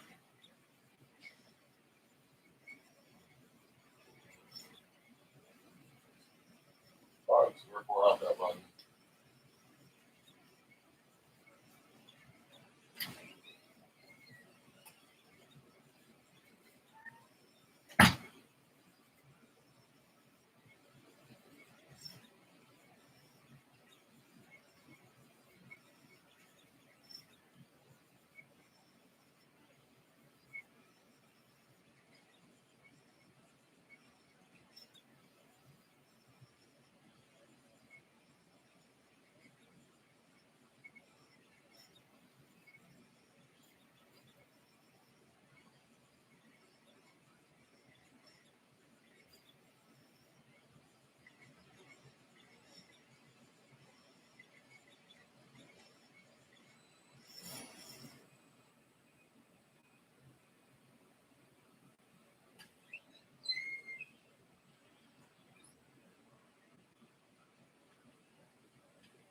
Speaker 1: Bugs, we're off that button.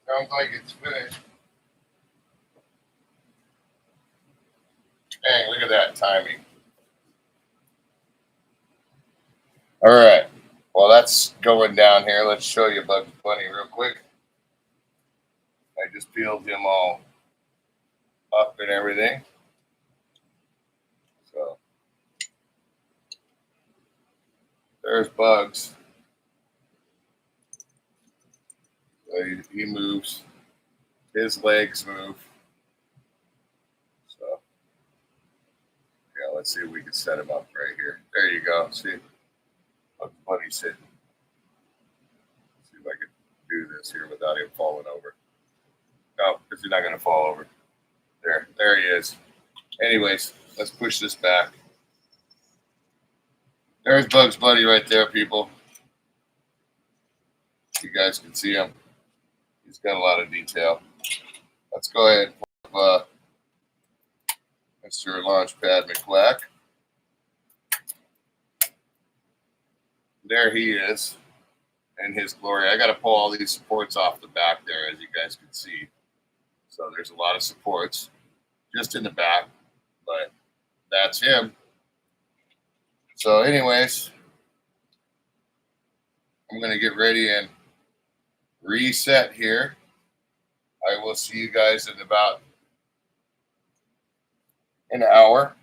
Speaker 1: Sounds like it's finished. Dang, look at that timing. All right. Well, that's going down here. Let's show you Bugs Bunny real quick. I just peeled him all up and everything. So there's Bugs. So he moves. His legs move. So yeah, let's see if we can set him up right here. There you go. See what Buddy's sitting. See if I can do this here without him falling over. No, because he's not going to fall over. There he is. Anyways, let's push this back. There's Bugs Buddy right there, people. You guys can see him. He's got a lot of detail. Let's go ahead and pull Mr. LaunchPad McQuack. There he is in his glory. I got to pull all these supports off the back there, as you guys can see. So there's a lot of supports just in the back, but that's him. So anyways, I'm going to get ready and reset here. I will see you guys in about an hour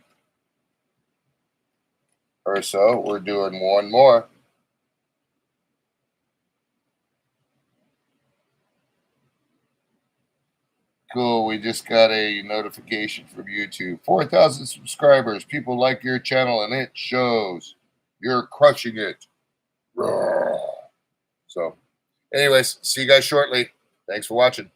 Speaker 1: or so. We're doing one more. Cool. We just got a notification from YouTube. 4,000 subscribers. People like your channel, and it shows. You're crushing it. So, anyways, see you guys shortly. Thanks for watching.